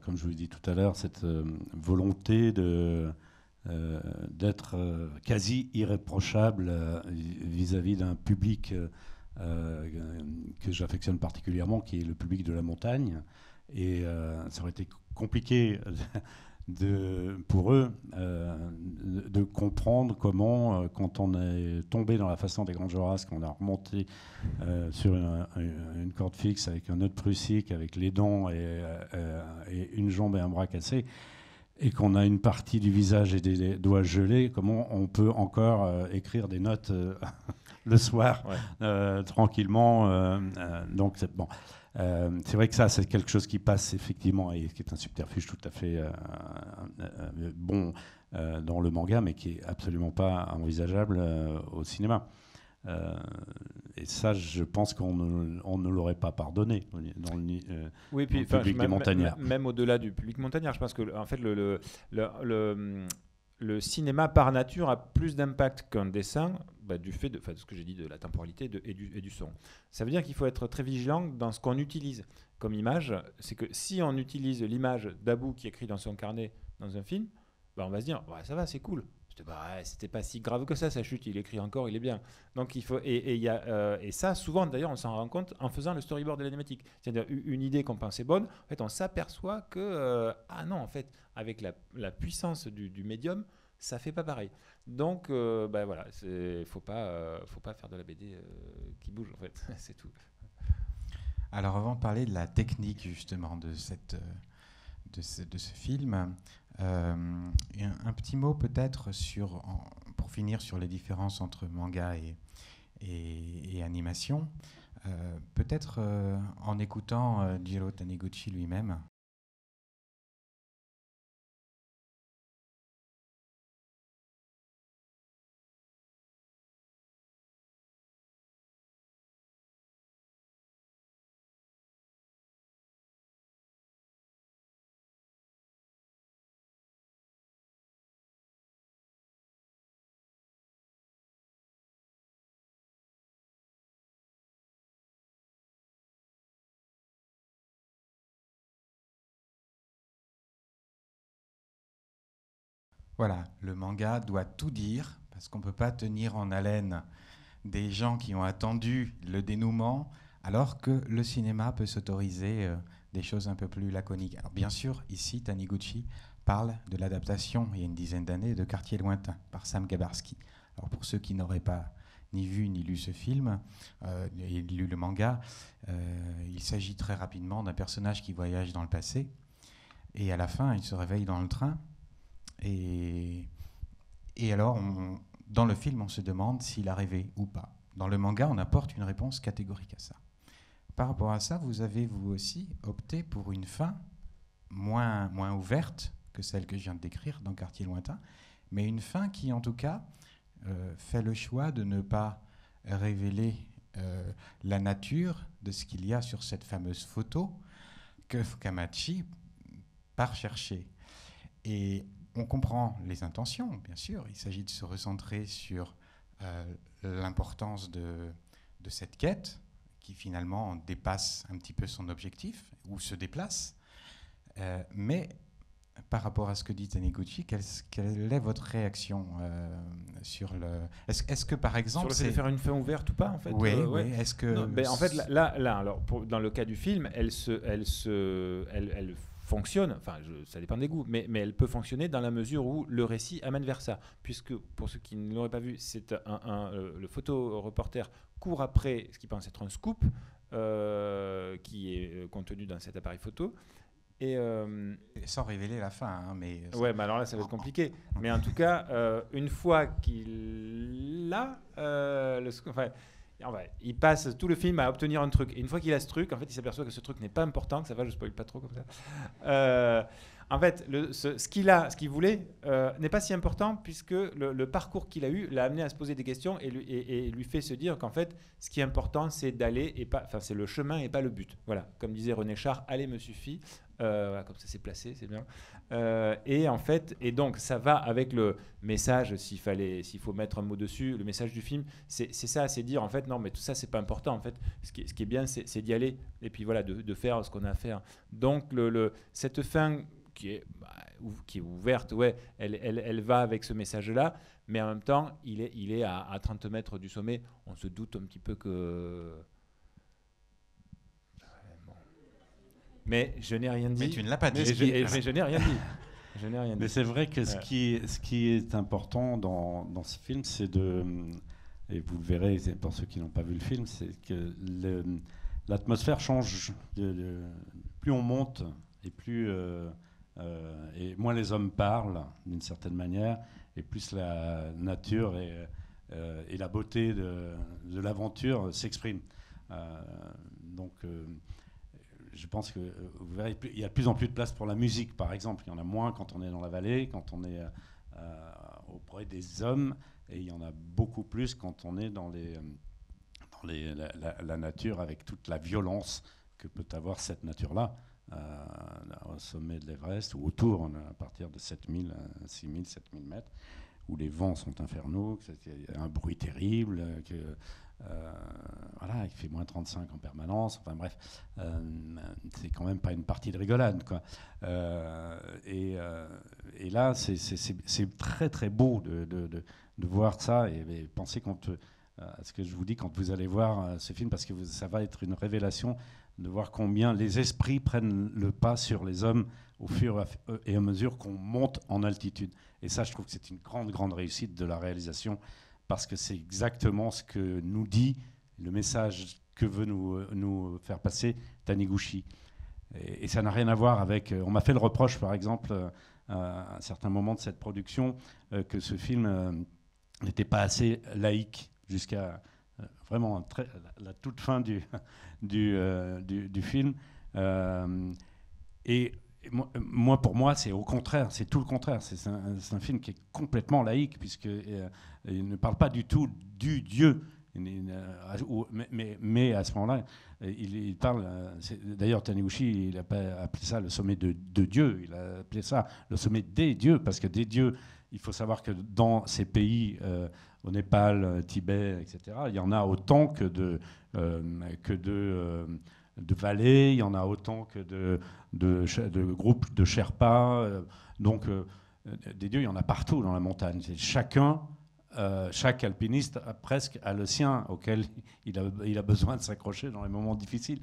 comme je vous l'ai dit tout à l'heure, cette volonté d'être quasi irréprochable vis-à-vis d'un public que j'affectionne particulièrement, qui est le public de la montagne. Et ça aurait été compliqué pour eux de comprendre comment, quand on est tombé dans la façon des Grandes Joras, qu'on a remonté sur une corde fixe avec un nœud de prussique, avec les dents et une jambe et un bras cassés, et qu'on a une partie du visage et des doigts gelés, comment on peut encore écrire des notes le soir tranquillement. Donc c'est bon. C'est vrai que ça, c'est quelque chose qui passe effectivement et qui est un subterfuge tout à fait bon dans le manga, mais qui est absolument pas envisageable au cinéma. Et ça, je pense qu'on ne l'aurait pas pardonné dans Oui, puis dans le public des montagnards. même au-delà du public montagnard, je pense que en fait le cinéma par nature a plus d'impact qu'un dessin, du fait de ce que j'ai dit de la temporalité et du son. Ça veut dire qu'il faut être très vigilant dans ce qu'on utilise comme image. C'est que si on utilise l'image d'Abou qui écrit dans son carnet dans un film, on va se dire ouais, ça va, c'est cool. C'était pas si grave que ça, sa chute, il écrit encore, il est bien. Donc il faut et ça souvent d'ailleurs on s'en rend compte en faisant le storyboard de l'animatique. C'est-à-dire une idée qu'on pensait bonne, en fait on s'aperçoit que ah non en fait avec la puissance du médium, ça fait pas pareil. Donc voilà, faut pas faire de la BD qui bouge en fait, c'est tout. Alors avant de parler de la technique justement de ce film, un petit mot peut-être pour finir sur les différences entre manga et animation, peut-être en écoutant Jiro Taniguchi lui-même. Voilà, le manga doit tout dire, parce qu'on ne peut pas tenir en haleine des gens qui ont attendu le dénouement, alors que le cinéma peut s'autoriser des choses un peu plus laconiques. Alors bien sûr, ici, Taniguchi parle de l'adaptation, il y a une dizaine d'années, de Quartier lointain, par Sam Gabarski. Alors pour ceux qui n'auraient pas ni vu ni lu ce film, et lu le manga, il s'agit très rapidement d'un personnage qui voyage dans le passé, et à la fin, il se réveille dans le train, et alors, dans le film, on se demande s'il a rêvé ou pas. Dans le manga, on apporte une réponse catégorique à ça. Par rapport à ça, vous avez vous aussi opté pour une fin moins ouverte que celle que je viens de décrire dans Quartier lointain, mais une fin qui, en tout cas, fait le choix de ne pas révéler la nature de ce qu'il y a sur cette fameuse photo que Fukamachi part chercher. Et on comprend les intentions, bien sûr. Il s'agit de se recentrer sur l'importance de cette quête qui finalement dépasse un petit peu son objectif ou se déplace. Mais par rapport à ce que dit Taniguchi, quelle est votre réaction sur le... Est-ce que par exemple... Sur le fait de faire une fin ouverte ou pas en fait Oui, ouais. Est-ce que... Non, en fait, là alors, dans le cas du film, elle fonctionne, ça dépend des goûts, mais elle peut fonctionner dans la mesure où le récit amène vers ça. Puisque, pour ceux qui ne l'auraient pas vu, c'est le photoreporter court après ce qu'il pense être un scoop qui est contenu dans cet appareil photo. Et sans révéler la fin, hein, mais... Ouais, mais alors là, ça va être compliqué. Mais en tout cas, une fois qu'il l'a, il passe tout le film à obtenir un truc. Et une fois qu'il a ce truc, en fait, il s'aperçoit que ce truc n'est pas important, que ça va, je spoil pas trop comme ça. En fait, ce qu'il voulait n'est pas si important puisque le parcours qu'il a eu l'a amené à se poser des questions et lui fait se dire qu'en fait, ce qui est important, c'est d'aller et pas, c'est le chemin et pas le but. Voilà, comme disait René Char, aller me suffit. Comme ça c'est placé, c'est bien. Et en fait, et donc ça va avec le message, s'il faut mettre un mot dessus, le message du film, c'est ça, c'est dire en fait non, mais tout ça c'est pas important. En fait, ce qui est bien, c'est d'y aller et puis voilà, de faire ce qu'on a à faire. Donc cette fin qui est ouverte, ouais, elle va avec ce message-là, mais en même temps, il est à 30 mètres du sommet. On se doute un petit peu que... Mais je n'ai rien dit. Mais tu ne l'as pas dit. Mais je n'ai rien dit. Je n'ai rien dit. Mais c'est vrai que ce qui est important dans ce film, c'est de... Et vous le verrez, pour ceux qui n'ont pas vu le film, c'est que l'atmosphère change. Plus on monte et plus... et moins les hommes parlent, d'une certaine manière, et plus la nature et la beauté de l'aventure s'expriment. Donc... je pense que vous verrez, il y a de plus en plus de place pour la musique, par exemple. Il y en a moins quand on est dans la vallée, quand on est auprès des hommes, et il y en a beaucoup plus quand on est dans la nature, avec toute la violence que peut avoir cette nature-là, au sommet de l'Everest ou autour, à partir de 7000, 6000, 7000 mètres, où les vents sont infernaux, qu'il y a un bruit terrible, voilà, il fait moins 35 en permanence, enfin bref, c'est quand même pas une partie de rigolade, quoi. Et là, c'est très très beau de voir ça, et pensez à ce que je vous dis quand vous allez voir ce film, parce que ça va être une révélation de voir combien les esprits prennent le pas sur les hommes au fur et à mesure qu'on monte en altitude. Et ça, je trouve que c'est une grande, grande réussite de la réalisation, parce que c'est exactement ce que nous dit le message que veut nous faire passer Taniguchi. Et ça n'a rien à voir avec... on m'a fait le reproche, par exemple, à un certain moment de cette production, que ce film n'était pas assez laïque, jusqu'à vraiment la toute fin du film. Et pour moi, c'est au contraire, c'est tout le contraire. C'est un film qui est complètement laïque, puisqu'il ne parle pas du tout du Dieu. Mais à ce moment-là, il parle... D'ailleurs, Taniguchi, il n'a pas appelé ça le sommet de Dieu, il a appelé ça le sommet des dieux, parce que des dieux, il faut savoir que dans ces pays, au Népal, Tibet, etc., il y en a autant que de vallées, il y en a autant que de groupes de Sherpas. Donc, des dieux, il y en a partout dans la montagne. Chaque alpiniste presque a le sien auquel il a besoin de s'accrocher dans les moments difficiles.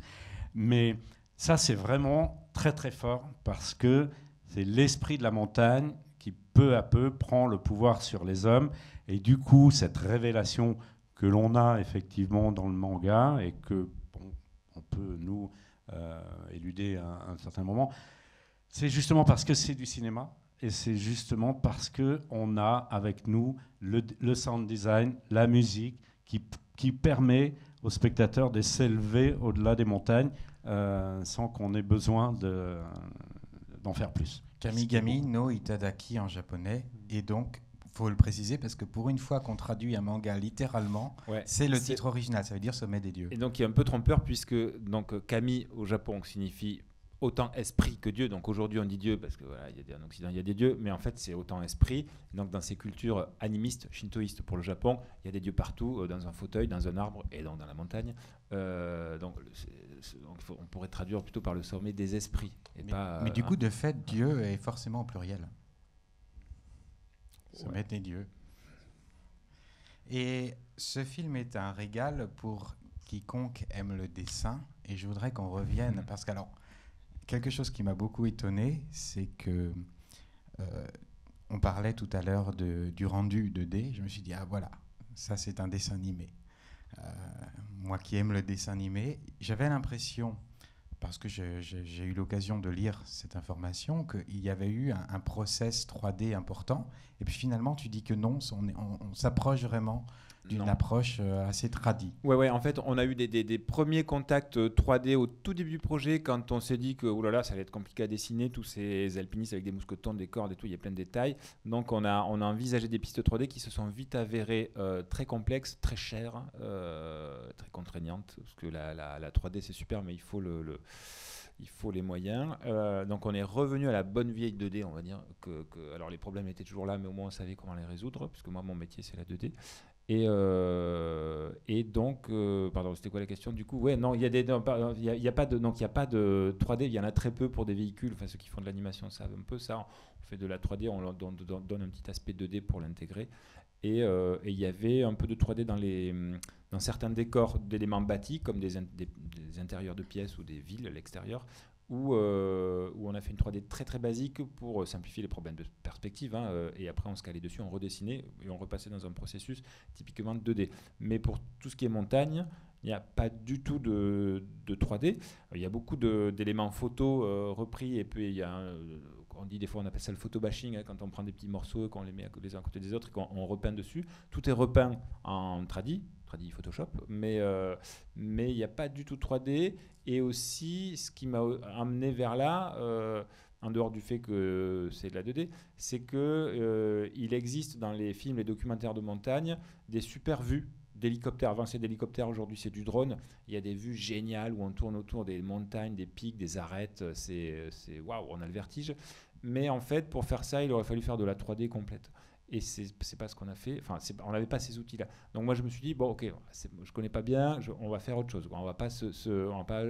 Mais ça, c'est vraiment très, très fort, parce que c'est l'esprit de la montagne qui, peu à peu, prend le pouvoir sur les hommes. Et du coup, cette révélation que l'on a effectivement dans le manga, et que on peut nous éluder à un certain moment, c'est justement parce que c'est du cinéma, et c'est justement parce qu'on a avec nous le sound design, la musique, qui permet aux spectateurs de s'élever au-delà des montagnes sans qu'on ait besoin d'en faire plus. Kamigami no Itadaki en japonais, et donc faut le préciser, parce que pour une fois qu'on traduit un manga littéralement, c'est le titre original, ça veut dire sommet des dieux. Et donc il est un peu trompeur, puisque donc kami au Japon signifie autant esprit que Dieu. Donc aujourd'hui on dit Dieu parce que voilà, en Occident il y a des dieux, mais en fait c'est autant esprit. Donc dans ces cultures animistes, shintoïstes pour le Japon, il y a des dieux partout, dans un fauteuil, dans un arbre et donc dans la montagne. Donc on pourrait traduire plutôt par le sommet des esprits. Mais du coup, de fait, Dieu est forcément au pluriel. Sommet des dieux. Et ce film est un régal pour quiconque aime le dessin. Et je voudrais qu'on revienne, parce que alors, quelque chose qui m'a beaucoup étonné, c'est que on parlait tout à l'heure du rendu 2D. Je me suis dit, ah voilà, ça c'est un dessin animé. Moi qui aime le dessin animé, j'avais l'impression, parce que j'ai eu l'occasion de lire cette information, qu'il y avait eu un process 3D important. Et puis finalement, tu dis que non, on s'approche vraiment d'une approche assez tradie. Ouais, en fait, on a eu des premiers contacts 3D au tout début du projet, quand on s'est dit que oh là là, ça allait être compliqué à dessiner, tous ces alpinistes avec des mousquetons, des cordes et tout, il y a plein de détails. Donc on a envisagé des pistes 3D qui se sont vite avérées très complexes, très chères, très contraignantes, parce que la 3D c'est super, mais il faut il faut les moyens. Donc on est revenu à la bonne vieille 2D, on va dire. Alors les problèmes étaient toujours là, mais au moins on savait comment les résoudre, puisque moi mon métier c'est la 2D. Et donc, pardon, c'était quoi la question du coup? Ouais, non, il y a pas de 3D, il y en a très peu pour des véhicules. Enfin, ceux qui font de l'animation savent un peu ça. On fait de la 3D, on leur donne un petit aspect 2D pour l'intégrer. Et il y avait un peu de 3D dans certains décors d'éléments bâtis, comme des intérieurs de pièces ou des villes à l'extérieur, où on a fait une 3D très très basique pour simplifier les problèmes de perspective, et après on se calait dessus, on redessinait et on repassait dans un processus typiquement 2D. Mais pour tout ce qui est montagne, il n'y a pas du tout de 3D. Il y a beaucoup d'éléments photos repris, et puis il y a on dit des fois, on appelle ça le photobashing, quand on prend des petits morceaux, qu'on les met les uns à côté des autres et qu'on repeint dessus. Tout est repeint en tradi, traduit Photoshop, mais il n'y a pas du tout 3D. Et aussi, ce qui m'a amené vers là, en dehors du fait que c'est de la 2D, c'est que il existe dans les films, les documentaires de montagne, des super vues d'hélicoptères. Avant, c'est d'hélicoptères, aujourd'hui, c'est du drone. Il y a des vues géniales où on tourne autour des montagnes, des pics, des arêtes. C'est waouh, on a le vertige. Mais en fait, pour faire ça, il aurait fallu faire de la 3D complète. Et c'est pas ce qu'on a fait. Enfin, on n'avait pas ces outils-là. Donc moi, je me suis dit, bon, ok, je connais pas bien, on va faire autre chose. On va pas, on va pas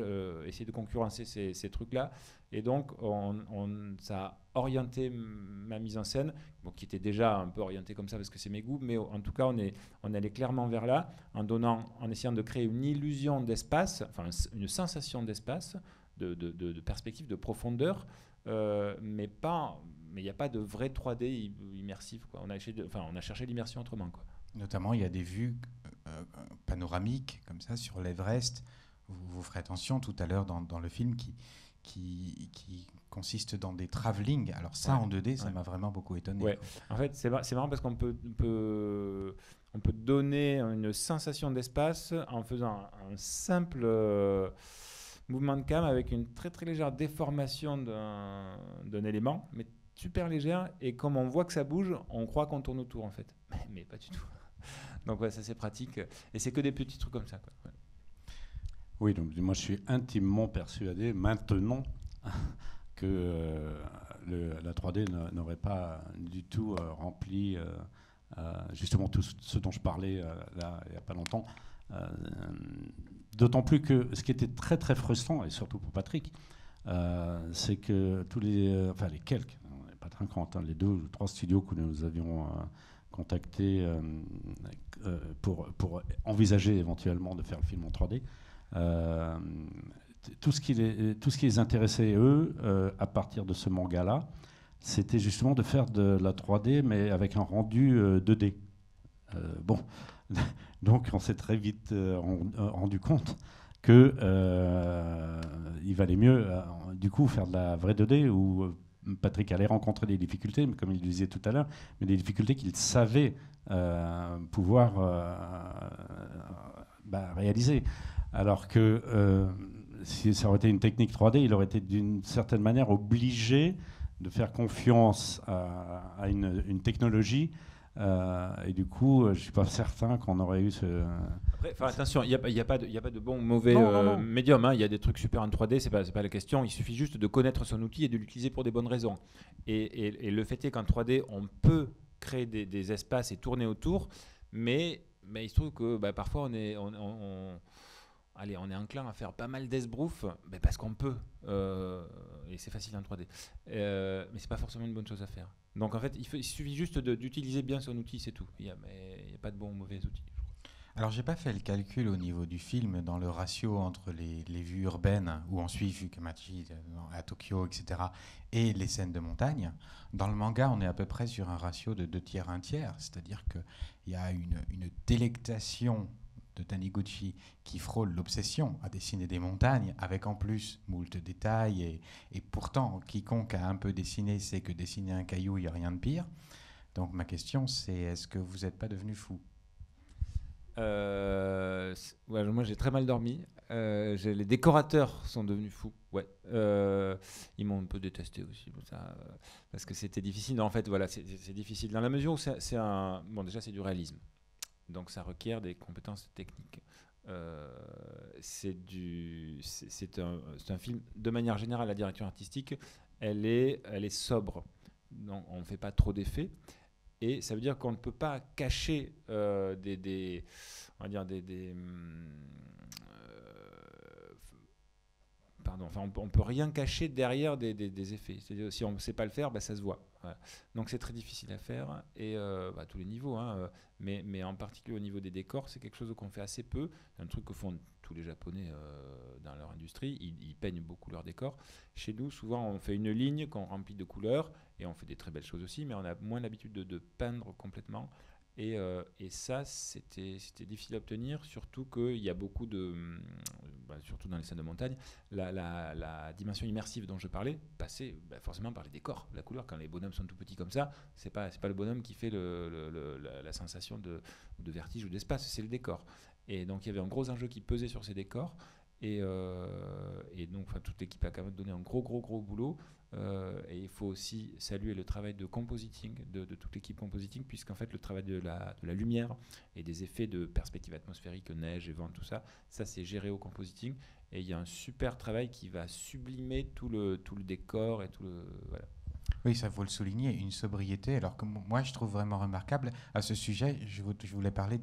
essayer de concurrencer ces trucs-là. Et donc, ça a orienté ma mise en scène, bon, qui était déjà un peu orientée comme ça parce que c'est mes goûts, mais en tout cas, on allait clairement vers là, en essayant de créer une illusion d'espace, enfin une sensation d'espace, de perspective, de profondeur, mais il n'y a pas de vrai 3D immersif, quoi. On a cherché l'immersion autrement, quoi. Notamment, il y a des vues panoramiques, comme ça, sur l'Everest. Vous ferez attention tout à l'heure dans le film qui consiste dans des travelling. Alors ça, en 2D, ça m'a vraiment beaucoup étonné. Ouais. En fait, c'est marrant parce qu'on peut donner une sensation d'espace en faisant un simple mouvement de cam avec une très très légère déformation d'un élément, mais super légère, et comme on voit que ça bouge, on croit qu'on tourne autour en fait, mais pas du tout. Donc ouais, ça c'est pratique, et c'est que des petits trucs comme ça, quoi. Ouais. Oui, donc moi je suis intimement persuadé maintenant que la 3D n'aurait pas du tout rempli justement tout ce dont je parlais là il n'y a pas longtemps. D'autant plus que ce qui était très très frustrant, et surtout pour Patrick, c'est que les quelques, pas 50, les 2 ou 3 studios que nous avions contactés pour envisager éventuellement de faire le film en 3D, tout ce qui les intéressait, eux, à partir de ce manga-là, c'était justement de faire de la 3D, mais avec un rendu 2D. Bon, donc on s'est très vite rendu compte qu'il valait mieux, du coup, faire de la vraie 2D, où Patrick allait rencontrer des difficultés, mais comme il le disait tout à l'heure, mais des difficultés qu'il savait pouvoir réaliser. Alors que si ça aurait été une technique 3D, il aurait été d'une certaine manière obligé de faire confiance à une technologie. Et du coup, je ne suis pas certain qu'on aurait eu ce... Après, attention, il n'y a pas de bon ou mauvais médium. Hein. Il y a des trucs super en 3D, c'est pas la question. Il suffit juste de connaître son outil et de l'utiliser pour des bonnes raisons. Et le fait est qu'en 3D, on peut créer des espaces et tourner autour, mais il se trouve que parfois on est enclin à faire pas mal d'esbrouf, parce qu'on peut, et c'est facile en 3D. Mais c'est pas forcément une bonne chose à faire. Donc en fait, il suffit juste d'utiliser bien son outil, c'est tout. Il n'y a pas de bons ou mauvais outils. Alors, j'ai pas fait le calcul au niveau du film dans le ratio entre les vues urbaines où on suit Fukamachi à Tokyo, etc., et les scènes de montagne. Dans le manga, on est à peu près sur un ratio de 2 tiers, 1 tiers. C'est-à-dire qu'il y a une délectation de Taniguchi qui frôle l'obsession à dessiner des montagnes, avec en plus moult détails. Et pourtant, quiconque a un peu dessiné sait que dessiner un caillou, il n'y a rien de pire. Donc ma question, c'est est-ce que vous n'êtes pas devenu fou ? Moi j'ai très mal dormi. Les décorateurs sont devenus fous. Ouais. Ils m'ont un peu détesté aussi pour ça, parce que c'était difficile. Non, en fait, voilà, c'est difficile dans la mesure où déjà c'est du réalisme, donc ça requiert des compétences techniques. C'est un film de manière générale. La direction artistique, elle est sobre. Donc on ne fait pas trop d'effets. Et ça veut dire qu'on ne peut pas cacher on peut rien cacher derrière des effets. C'est-à-dire, si on ne sait pas le faire, ça se voit. Voilà. Donc c'est très difficile à faire, et à tous les niveaux, hein, mais en particulier au niveau des décors, c'est quelque chose qu'on fait assez peu. C'est un truc que font tous les Japonais dans leur industrie. Ils peignent beaucoup leurs décors. Chez nous, souvent, on fait une ligne qu'on remplit de couleurs, et on fait des très belles choses aussi, mais on a moins l'habitude de peindre complètement. Et ça, c'était difficile à obtenir, surtout qu'il y a beaucoup de, surtout dans les scènes de montagne, la dimension immersive dont je parlais passait forcément par les décors, la couleur. Quand les bonhommes sont tout petits comme ça, c'est pas le bonhomme qui fait la sensation de vertige ou d'espace, c'est le décor. Et donc il y avait un gros enjeu qui pesait sur ces décors. Et donc toute l'équipe a quand même donné un gros boulot. Et il faut aussi saluer le travail de compositing de toute l'équipe compositing, puisqu'en fait le travail de la lumière et des effets de perspective atmosphérique, neige et vent, tout ça c'est géré au compositing, et il y a un super travail qui va sublimer tout le décor et tout le voilà. Oui, ça faut le souligner, une sobriété. Alors que moi, je trouve vraiment remarquable à ce sujet. Je voulais parler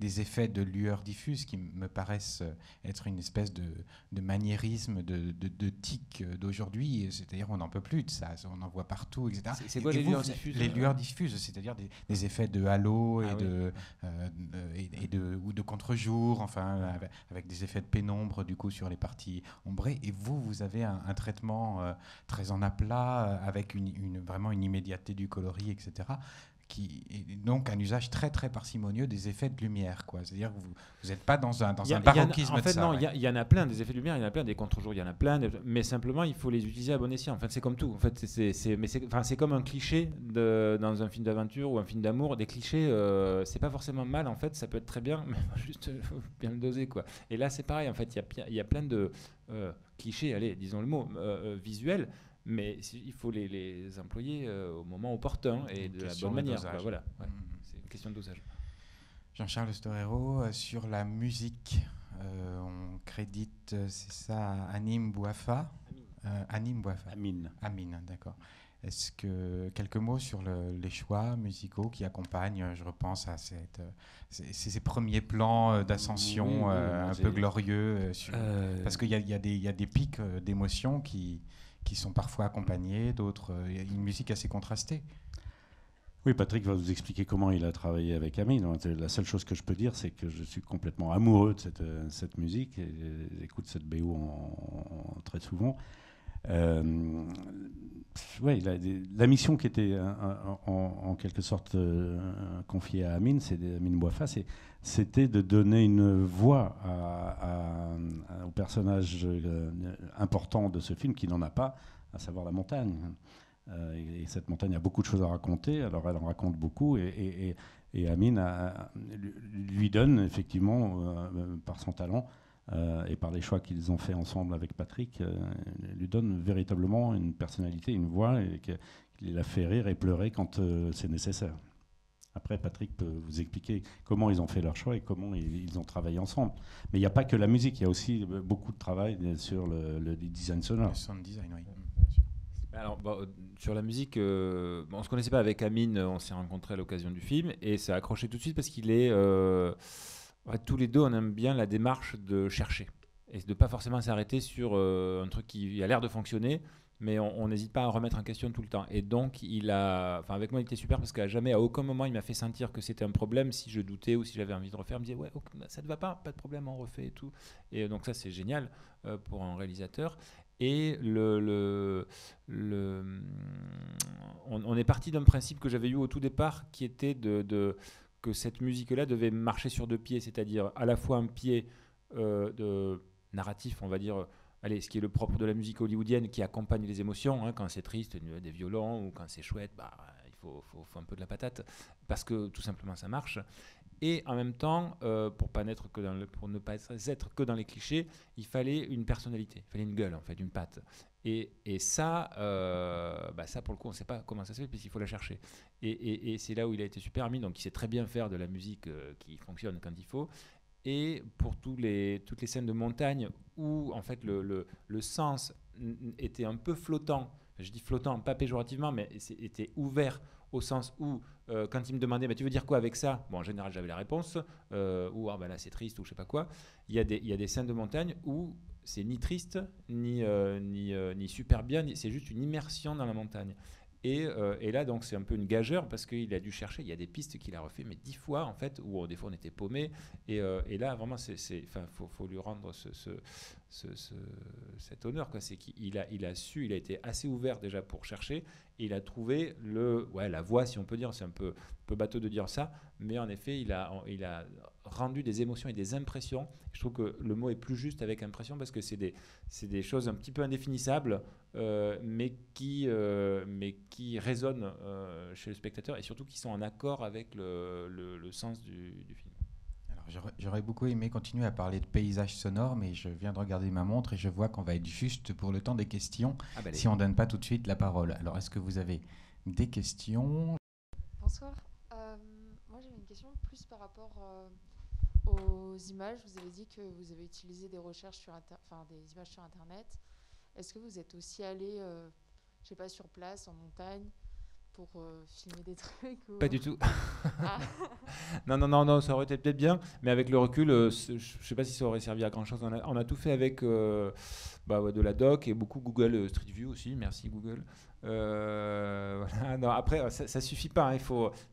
des effets de lueur diffuse qui me paraissent être une espèce de maniérisme, de tic d'aujourd'hui. C'est-à-dire, on n'en peut plus de ça. On en voit partout, etc. C'est quoi les lueurs diffuses ? Les lueurs diffuses, c'est-à-dire des effets de halo ou de contre-jour, enfin, avec des effets de pénombre du coup sur les parties ombrées. Et vous avez un traitement très en aplat avec vraiment une immédiateté du coloris, etc., qui est donc un usage très très parcimonieux des effets de lumière, quoi. C'est-à-dire que vous n'êtes pas dans un baroquisme en fait, de ça. Non, il y en a plein des effets de lumière, il y en a plein des contre-jours, il y en a plein, mais simplement il faut les utiliser à bon escient. En fait, c'est comme tout. En fait, c'est comme un cliché dans un film d'aventure ou un film d'amour. Des clichés, c'est pas forcément mal. En fait, ça peut être très bien, mais juste faut bien le doser, quoi. Et là, c'est pareil. En fait, il y a plein de clichés, allez, disons le mot, visuels. Mais il faut les employer au moment opportun et de la bonne manière. Voilà, c'est une question de dosage. Jean-Charles Storero, sur la musique, on crédite, c'est ça, Amine Bouafa. Amine, d'accord. Est-ce que quelques mots sur les choix musicaux qui accompagnent, je repense à ces premiers plans d'ascension un peu glorieux, parce qu'il y a des pics d'émotions qui sont parfois accompagnés, d'autres. Il y a une musique assez contrastée. Oui, Patrick va vous expliquer comment il a travaillé avec Amine. La seule chose que je peux dire, c'est que je suis complètement amoureux de cette musique. J'écoute cette BO très souvent. La mission qui était en quelque sorte confiée à Amine, Amine Bouafa, c'était de donner une voix au personnage important de ce film qui n'en a pas, à savoir la montagne. Et cette montagne a beaucoup de choses à raconter, alors elle en raconte beaucoup, et Amine lui donne effectivement, par son talent et par les choix qu'ils ont fait ensemble avec Patrick, lui donne véritablement une personnalité, une voix, et qui la fait rire et pleurer quand c'est nécessaire. Après, Patrick peut vous expliquer comment ils ont fait leur choix et comment ils ont travaillé ensemble. Mais il n'y a pas que la musique, il y a aussi beaucoup de travail sur le design sonore. Le sound design, oui. Alors, sur la musique, on ne se connaissait pas avec Amine, on s'est rencontrés à l'occasion du film, et ça a accroché tout de suite parce qu'il est... tous les deux, on aime bien la démarche de chercher, et de ne pas forcément s'arrêter sur un truc qui a l'air de fonctionner, mais on n'hésite pas à remettre en question tout le temps. Et donc, avec moi, il était super parce à aucun moment, il m'a fait sentir que c'était un problème. Si je doutais ou si j'avais envie de refaire, il me disait ouais, okay, ça ne te va pas de problème, on refait et tout. Et donc ça, c'est génial pour un réalisateur. Et on est parti d'un principe que j'avais eu au tout départ, qui était que cette musique-là devait marcher sur deux pieds, c'est-à-dire à la fois un pied de narratif, on va dire, ce qui est le propre de la musique hollywoodienne, qui accompagne les émotions, quand c'est triste, des violons, ou quand c'est chouette, il faut un peu de la patate, parce que tout simplement ça marche. Et en même temps, pour ne pas être que dans les clichés, il fallait une personnalité, il fallait une gueule, en fait, une patte. Et ça, pour le coup, on ne sait pas comment ça se fait, puisqu'il faut la chercher. Et c'est là où il a été super mis, donc il sait très bien faire de la musique qui fonctionne quand il faut. Et pour toutes les scènes de montagne où en fait le sens était un peu flottant, je dis flottant pas péjorativement, mais était ouvert au sens où quand il me demandait tu veux dire quoi avec ça, en général j'avais la réponse, ou là c'est triste ou je sais pas quoi. Il y a des scènes de montagne où c'est ni triste ni super bien, c'est juste une immersion dans la montagne. Et là, donc, c'est un peu une gageure parce qu'il a dû chercher. Il y a des pistes qu'il a refait, mais 10 fois, en fait, où des fois on était paumé. Et là, vraiment, faut lui rendre cet honneur, quoi. C'est qu'il a su, il a été assez ouvert déjà pour chercher. Et il a trouvé la voie, si on peut dire. C'est un peu bateau de dire ça, mais en effet, il a rendu des émotions et des impressions. Je trouve que le mot est plus juste avec impression parce que c'est des choses un petit peu indéfinissables, mais qui résonnent chez le spectateur et surtout qui sont en accord avec le sens du film. Alors, j'aurais beaucoup aimé continuer à parler de paysage sonore, mais je viens de regarder ma montre et je vois qu'on va être juste pour le temps des questions si on ne donne pas tout de suite la parole. Alors, est-ce que vous avez des questions ? Bonsoir. Moi, j'avais une question plus par rapport aux images. Vous avez dit que vous avez utilisé des recherches des images sur Internet. Est-ce que vous êtes aussi allé, je sais pas, sur place, en montagne, pour filmer des trucs ou... Pas du tout. Ah. Non, ça aurait été peut-être bien, mais avec le recul, je sais pas si ça aurait servi à grand-chose. On a tout fait avec de la doc et beaucoup Google Street View aussi. Merci Google. Voilà. Non, après, ça suffit pas. Hein.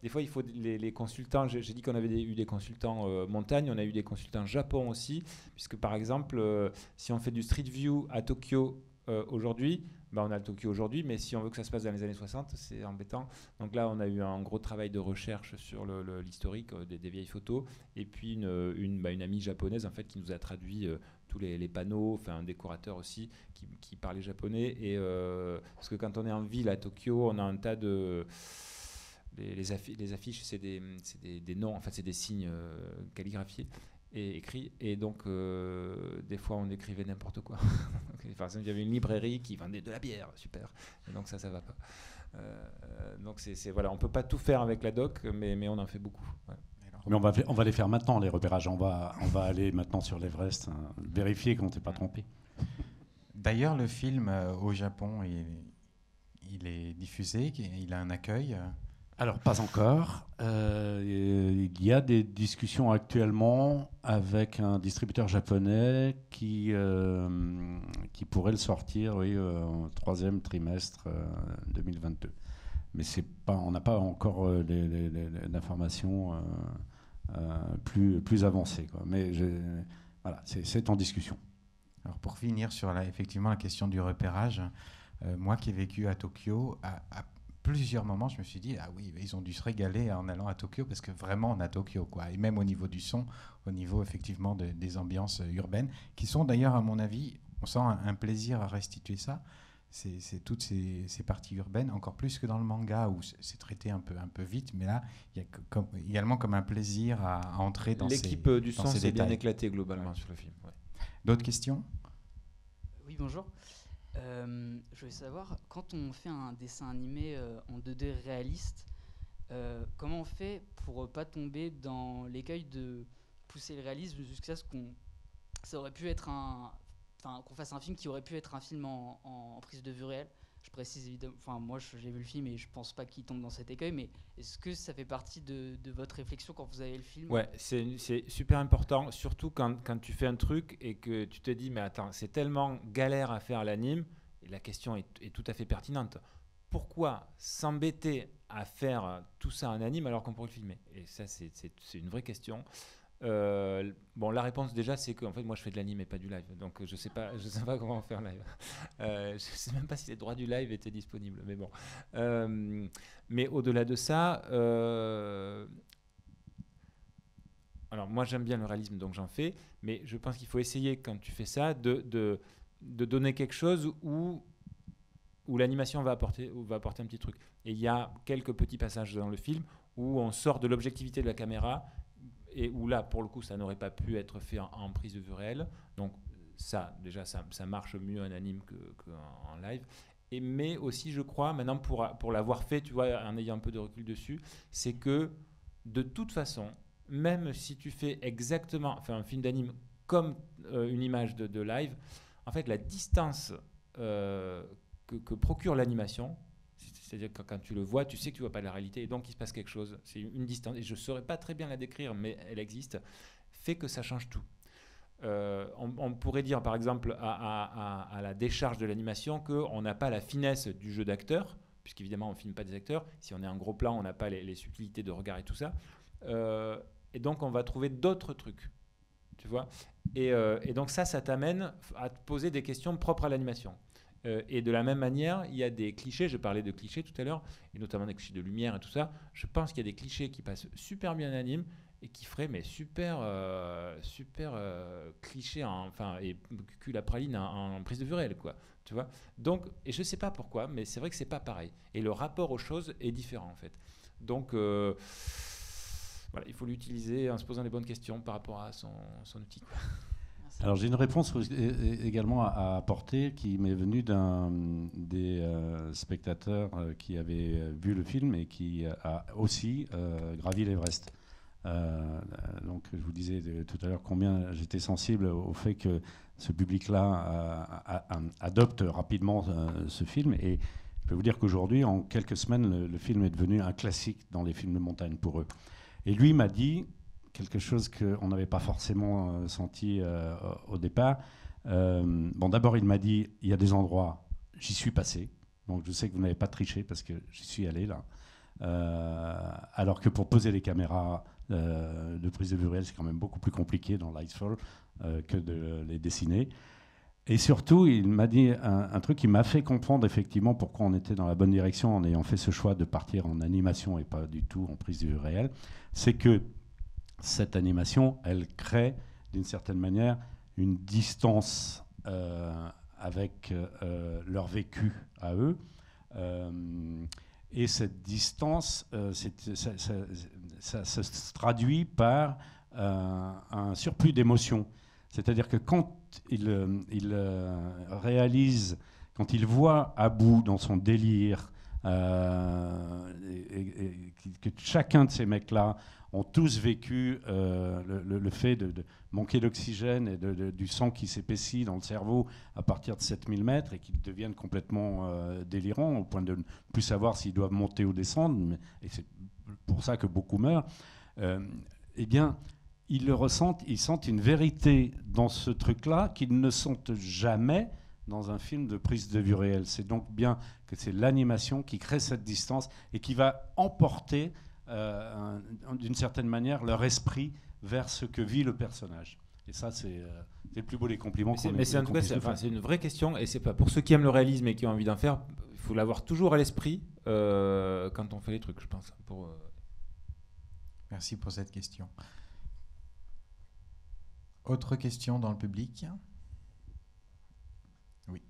Des fois, il faut les consultants. J'ai dit qu'on avait eu des consultants montagne. On a eu des consultants Japon aussi, puisque par exemple, si on fait du Street View à Tokyo aujourd'hui, on a le Tokyo aujourd'hui, mais si on veut que ça se passe dans les années 60, c'est embêtant. Donc là, on a eu un gros travail de recherche sur l'historique des vieilles photos, et puis une amie japonaise en fait qui nous a traduit tous les panneaux, enfin un décorateur aussi qui parlait japonais, et parce que quand on est en ville à Tokyo, on a un tas de les affiches, c'est des noms, en fait c'est des signes calligraphiés et écrit, et donc des fois on écrivait n'importe quoi. Par exemple, il y avait une librairie qui vendait de la bière, super, et donc ça va pas. Donc voilà, on peut pas tout faire avec la doc, mais on en fait beaucoup. Ouais. Mais on va les faire maintenant, les repérages. On va aller maintenant sur l'Everest, vérifier qu'on ne s'est pas trompé. D'ailleurs, le film au Japon, il est diffusé, il a un accueil. Alors, pas encore. Il y a des discussions actuellement avec un distributeur japonais qui pourrait le sortir au troisième trimestre 2022. Mais on n'a pas encore d'informations plus avancées, quoi. Mais voilà, c'est en discussion. Alors, pour finir sur effectivement la question du repérage, moi qui ai vécu à Tokyo, à plusieurs moments, je me suis dit, ah oui, ils ont dû se régaler en allant à Tokyo, parce que vraiment, on a Tokyo, quoi. Et même au niveau du son, au niveau effectivement des ambiances urbaines, qui sont d'ailleurs, à mon avis, on sent un plaisir à restituer ça. C'est toutes ces parties urbaines, encore plus que dans le manga, où c'est traité un peu vite, mais là, il y a également comme un plaisir à entrer dans l'équipe du son s'est bien éclatée globalement sur le film. Ouais. D'autres questions ? Oui, bonjour. Je voulais savoir, quand on fait un dessin animé en 2D réaliste, comment on fait pour pas tomber dans l'écueil de pousser le réalisme jusqu'à ce ça aurait pu être qu'on fasse un film qui aurait pu être un film en prise de vue réelle. Je précise évidemment, moi j'ai vu le film et je pense pas qu'il tombe dans cet écueil, mais est-ce que ça fait partie de votre réflexion quand vous avez le film ? Ouais, c'est super important, surtout quand tu fais un truc et que tu te dis, mais attends, c'est tellement galère à faire l'anime, et la question est tout à fait pertinente. Pourquoi s'embêter à faire tout ça en anime alors qu'on pourrait le filmer ? Et ça, c'est une vraie question. La réponse déjà, c'est qu'en fait moi je fais de l'anime et pas du live, donc je sais pas comment faire live. Je sais même pas si les droits du live étaient disponibles, mais bon. Mais au-delà de ça, alors moi j'aime bien le réalisme, donc j'en fais, mais je pense qu'il faut essayer quand tu fais ça de donner quelque chose où l'animation va apporter un petit truc. Et il y a quelques petits passages dans le film où on sort de l'objectivité de la caméra, et où là, pour le coup, ça n'aurait pas pu être fait en prise de vue réelle. Donc ça, déjà, ça marche mieux en anime qu'en live. Mais aussi, je crois, maintenant, pour l'avoir fait, tu vois, en ayant un peu de recul dessus, c'est que, de toute façon, même si tu fais exactement, un film d'anime comme une image de live, en fait, la distance que procure l'animation, c'est-à-dire que quand tu le vois, tu sais que tu ne vois pas la réalité, et donc il se passe quelque chose. C'est une distance, et je ne saurais pas très bien la décrire, mais elle existe, fait que ça change tout. On pourrait dire, par exemple, à la décharge de l'animation, qu'on n'a pas la finesse du jeu d'acteur, puisqu'évidemment on ne filme pas des acteurs. Si on est en gros plan, on n'a pas les subtilités de regard et tout ça. Et donc on va trouver d'autres trucs, tu vois. Et donc ça t'amène à te poser des questions propres à l'animation. Et de la même manière, il y a des clichés, je parlais de clichés tout à l'heure, et notamment des clichés de lumière et tout ça. Je pense qu'il y a des clichés qui passent super bien en anime et qui feraient mais super clichés, et cul la praline en prise de vue réelle, quoi. Tu vois. Donc, et je sais pas pourquoi, mais c'est vrai que c'est pas pareil. Et le rapport aux choses est différent en fait. Donc voilà, il faut l'utiliser en se posant les bonnes questions par rapport à son outil, quoi. Alors j'ai une réponse également à apporter qui m'est venue d'un des spectateurs qui avait vu le film et qui a aussi gravi l'Everest. Donc je vous disais tout à l'heure combien j'étais sensible au fait que ce public-là adopte rapidement ce film, et je peux vous dire qu'aujourd'hui, en quelques semaines, le film est devenu un classique dans les films de montagne pour eux. Et lui m'a dit quelque chose qu'on n'avait pas forcément senti au départ. Bon, d'abord, il m'a dit, il y a des endroits, j'y suis passé, donc je sais que vous n'avez pas triché parce que j'y suis allé là. Alors que pour poser les caméras de prise de vue réelle, c'est quand même beaucoup plus compliqué dans Lightfall que de les dessiner. Et surtout, il m'a dit un truc qui m'a fait comprendre effectivement pourquoi on était dans la bonne direction en ayant fait ce choix de partir en animation et pas du tout en prise de vue réelle. C'est que cette animation, elle crée d'une certaine manière une distance avec leur vécu à eux. Et cette distance, ça se traduit par un surplus d'émotion. C'est-à-dire que quand il réalise, quand il voit Abou dans son délire, et que chacun de ces mecs-là ont tous vécu le fait de manquer d'oxygène et du sang qui s'épaissit dans le cerveau à partir de 7000 mètres et qu'ils deviennent complètement délirants au point de ne plus savoir s'ils doivent monter ou descendre, et c'est pour ça que beaucoup meurent, eh bien, ils le ressentent, ils sentent une vérité dans ce truc-là qu'ils ne sentent jamais dans un film de prise de vue réelle. C'est donc bien que c'est l'animation qui crée cette distance et qui va emporter d'une certaine manière leur esprit vers ce que vit le personnage. Et ça, c'est le plus beau des compliments qu'on ait. Mais c'est en tout cas, c'est une vraie question, et c'est pas pour ceux qui aiment le réalisme et qui ont envie d'en faire, il faut l'avoir toujours à l'esprit quand on fait les trucs, je pense. Merci pour cette question. Autre question dans le public? Oui,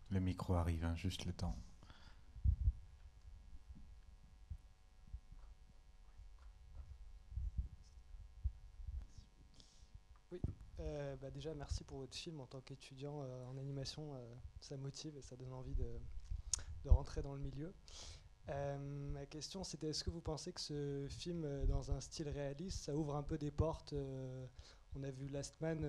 le micro arrive, hein, juste le temps. Oui, déjà merci pour votre film. En tant qu'étudiant en animation, ça motive et ça donne envie de rentrer dans le milieu. Ma question, c'était est-ce que vous pensez que ce film, dans un style réaliste, ça ouvre un peu des portes on a vu Last Man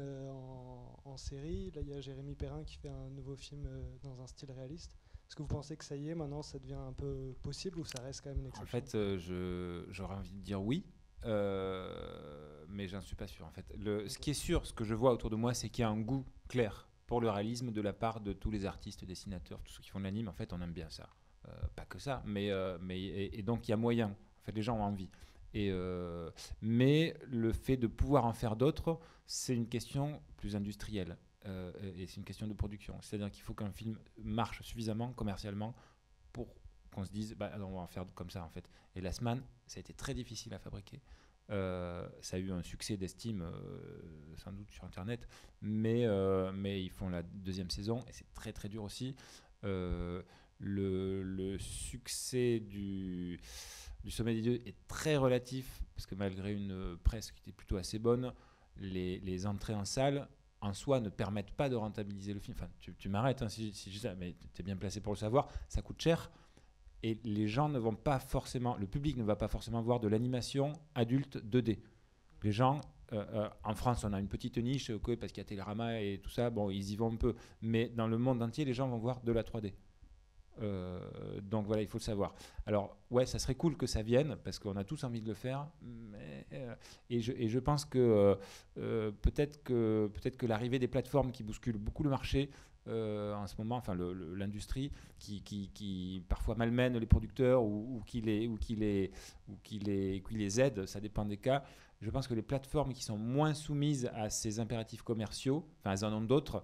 en série. Là, il y a Jérémy Perrin qui fait un nouveau film dans un style réaliste. Est-ce que vous pensez que ça y est, maintenant, ça devient un peu possible ou ça reste quand même une exception? En fait, j'aurais envie de dire oui, mais j'en suis pas sûr. En fait, ce qui est sûr, ce que je vois autour de moi, c'est qu'il y a un goût clair pour le réalisme de la part de tous les artistes, dessinateurs, tous ceux qui font de l'anime. En fait, on aime bien ça. Pas que ça, mais donc il y a moyen. En fait, les gens ont envie. Mais le fait de pouvoir en faire d'autres, c'est une question plus industrielle et c'est une question de production. C'est-à-dire qu'il faut qu'un film marche suffisamment commercialement pour qu'on se dise on va en faire comme ça en fait. Et Last Man, ça a été très difficile à fabriquer. Ça a eu un succès d'estime sans doute sur internet, mais ils font la deuxième saison et c'est très très dur aussi. Le succès du Sommet des Dieux est très relatif, parce que malgré une presse qui était plutôt assez bonne, les entrées en salle, en soi, ne permettent pas de rentabiliser le film. Enfin, tu m'arrêtes hein, si je dis ça, mais tu es bien placé pour le savoir, ça coûte cher, et les gens ne vont pas forcément, le public ne va pas forcément voir de l'animation adulte 2D. Les gens, en France, on a une petite niche, parce qu'il y a Télérama et tout ça, bon, ils y vont un peu, mais dans le monde entier, les gens vont voir de la 3D. Donc voilà, il faut le savoir. Alors ouais, ça serait cool que ça vienne parce qu'on a tous envie de le faire, mais Et je pense que peut-être que l'arrivée des plateformes qui bousculent beaucoup le marché en ce moment, enfin l'industrie qui parfois malmène les producteurs ou qui les aide, ça dépend des cas. Je pense que les plateformes qui sont moins soumises à ces impératifs commerciaux, enfin elles en ont d'autres,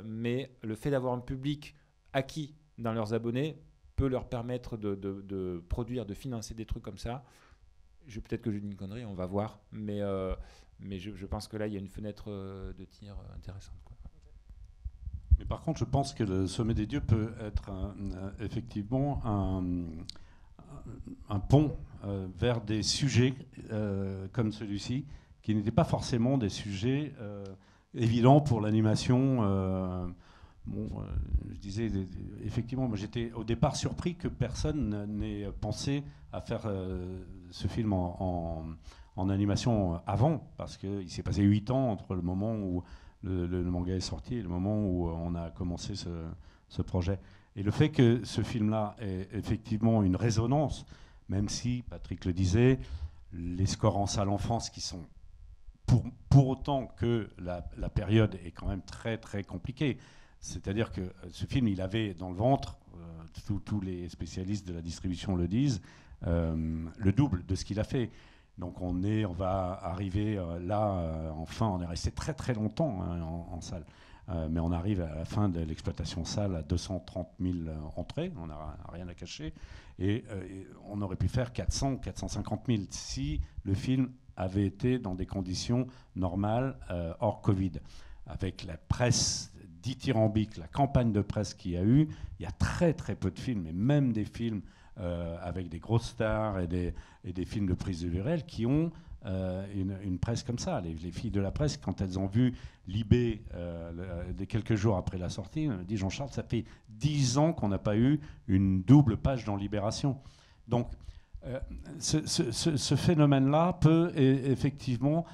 mais le fait d'avoir un public acquis dans leurs abonnés peut leur permettre de produire, de financer des trucs comme ça. Peut-être que je dis une connerie, on va voir, mais je pense que là il y a une fenêtre de tir intéressante, quoi. Mais par contre, je pense que le Sommet des Dieux peut être effectivement un pont vers des sujets comme celui-ci, qui n'étaient pas forcément des sujets évidents pour l'animation. Je disais, effectivement, moi j'étais au départ surpris que personne n'ait pensé à faire ce film en animation avant, parce qu'il s'est passé 8 ans entre le moment où le manga est sorti et le moment où on a commencé ce projet. Et le fait que ce film-là ait effectivement une résonance, même si, Patrick le disait, les scores en salle en France qui sont pour autant que la période est quand même très très compliquée. C'est-à-dire que ce film, il avait dans le ventre, tous les spécialistes de la distribution le disent, le double de ce qu'il a fait. Donc on va arriver là, enfin, on est resté très très longtemps en salle. Mais on arrive à la fin de l'exploitation salle à 230 000 entrées, on n'a rien à cacher. Et on aurait pu faire 400, 450 000 si le film avait été dans des conditions normales, hors Covid. Avec la presse dithyrambique, la campagne de presse qu'il y a eu, il y a très très peu de films, et même des films avec des grosses stars et des films de prise de vue réelle qui ont une presse comme ça. Les filles de la presse, quand elles ont vu Libé des quelques jours après la sortie, elles dit Jean-Charles, ça fait 10 ans qu'on n'a pas eu une double page dans Libération. Donc ce phénomène-là peut effectivement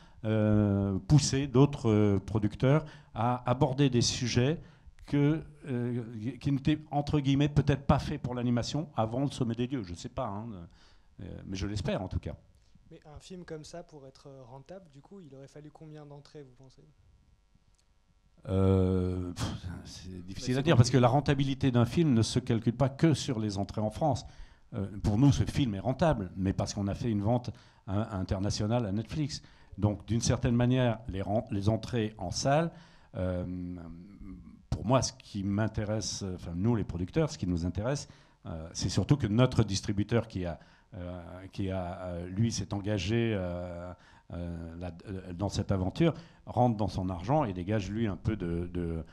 pousser d'autres producteurs à aborder des sujets qui n'étaient, entre guillemets, peut-être pas faits pour l'animation avant le Sommet des Dieux. Je ne sais pas, mais je l'espère en tout cas. Mais un film comme ça, pour être rentable, du coup, il aurait fallu combien d'entrées, vous pensez ? C'est difficile à dire, parce que la rentabilité d'un film ne se calcule pas que sur les entrées en France. Pour nous, ce film est rentable, mais parce qu'on a fait une vente internationale à Netflix. Donc, d'une certaine manière, les entrées en salle, pour moi, ce qui m'intéresse, enfin nous les producteurs, ce qui nous intéresse, c'est surtout que notre distributeur qui lui s'est engagé dans cette aventure, rentre dans son argent et dégage lui un peu de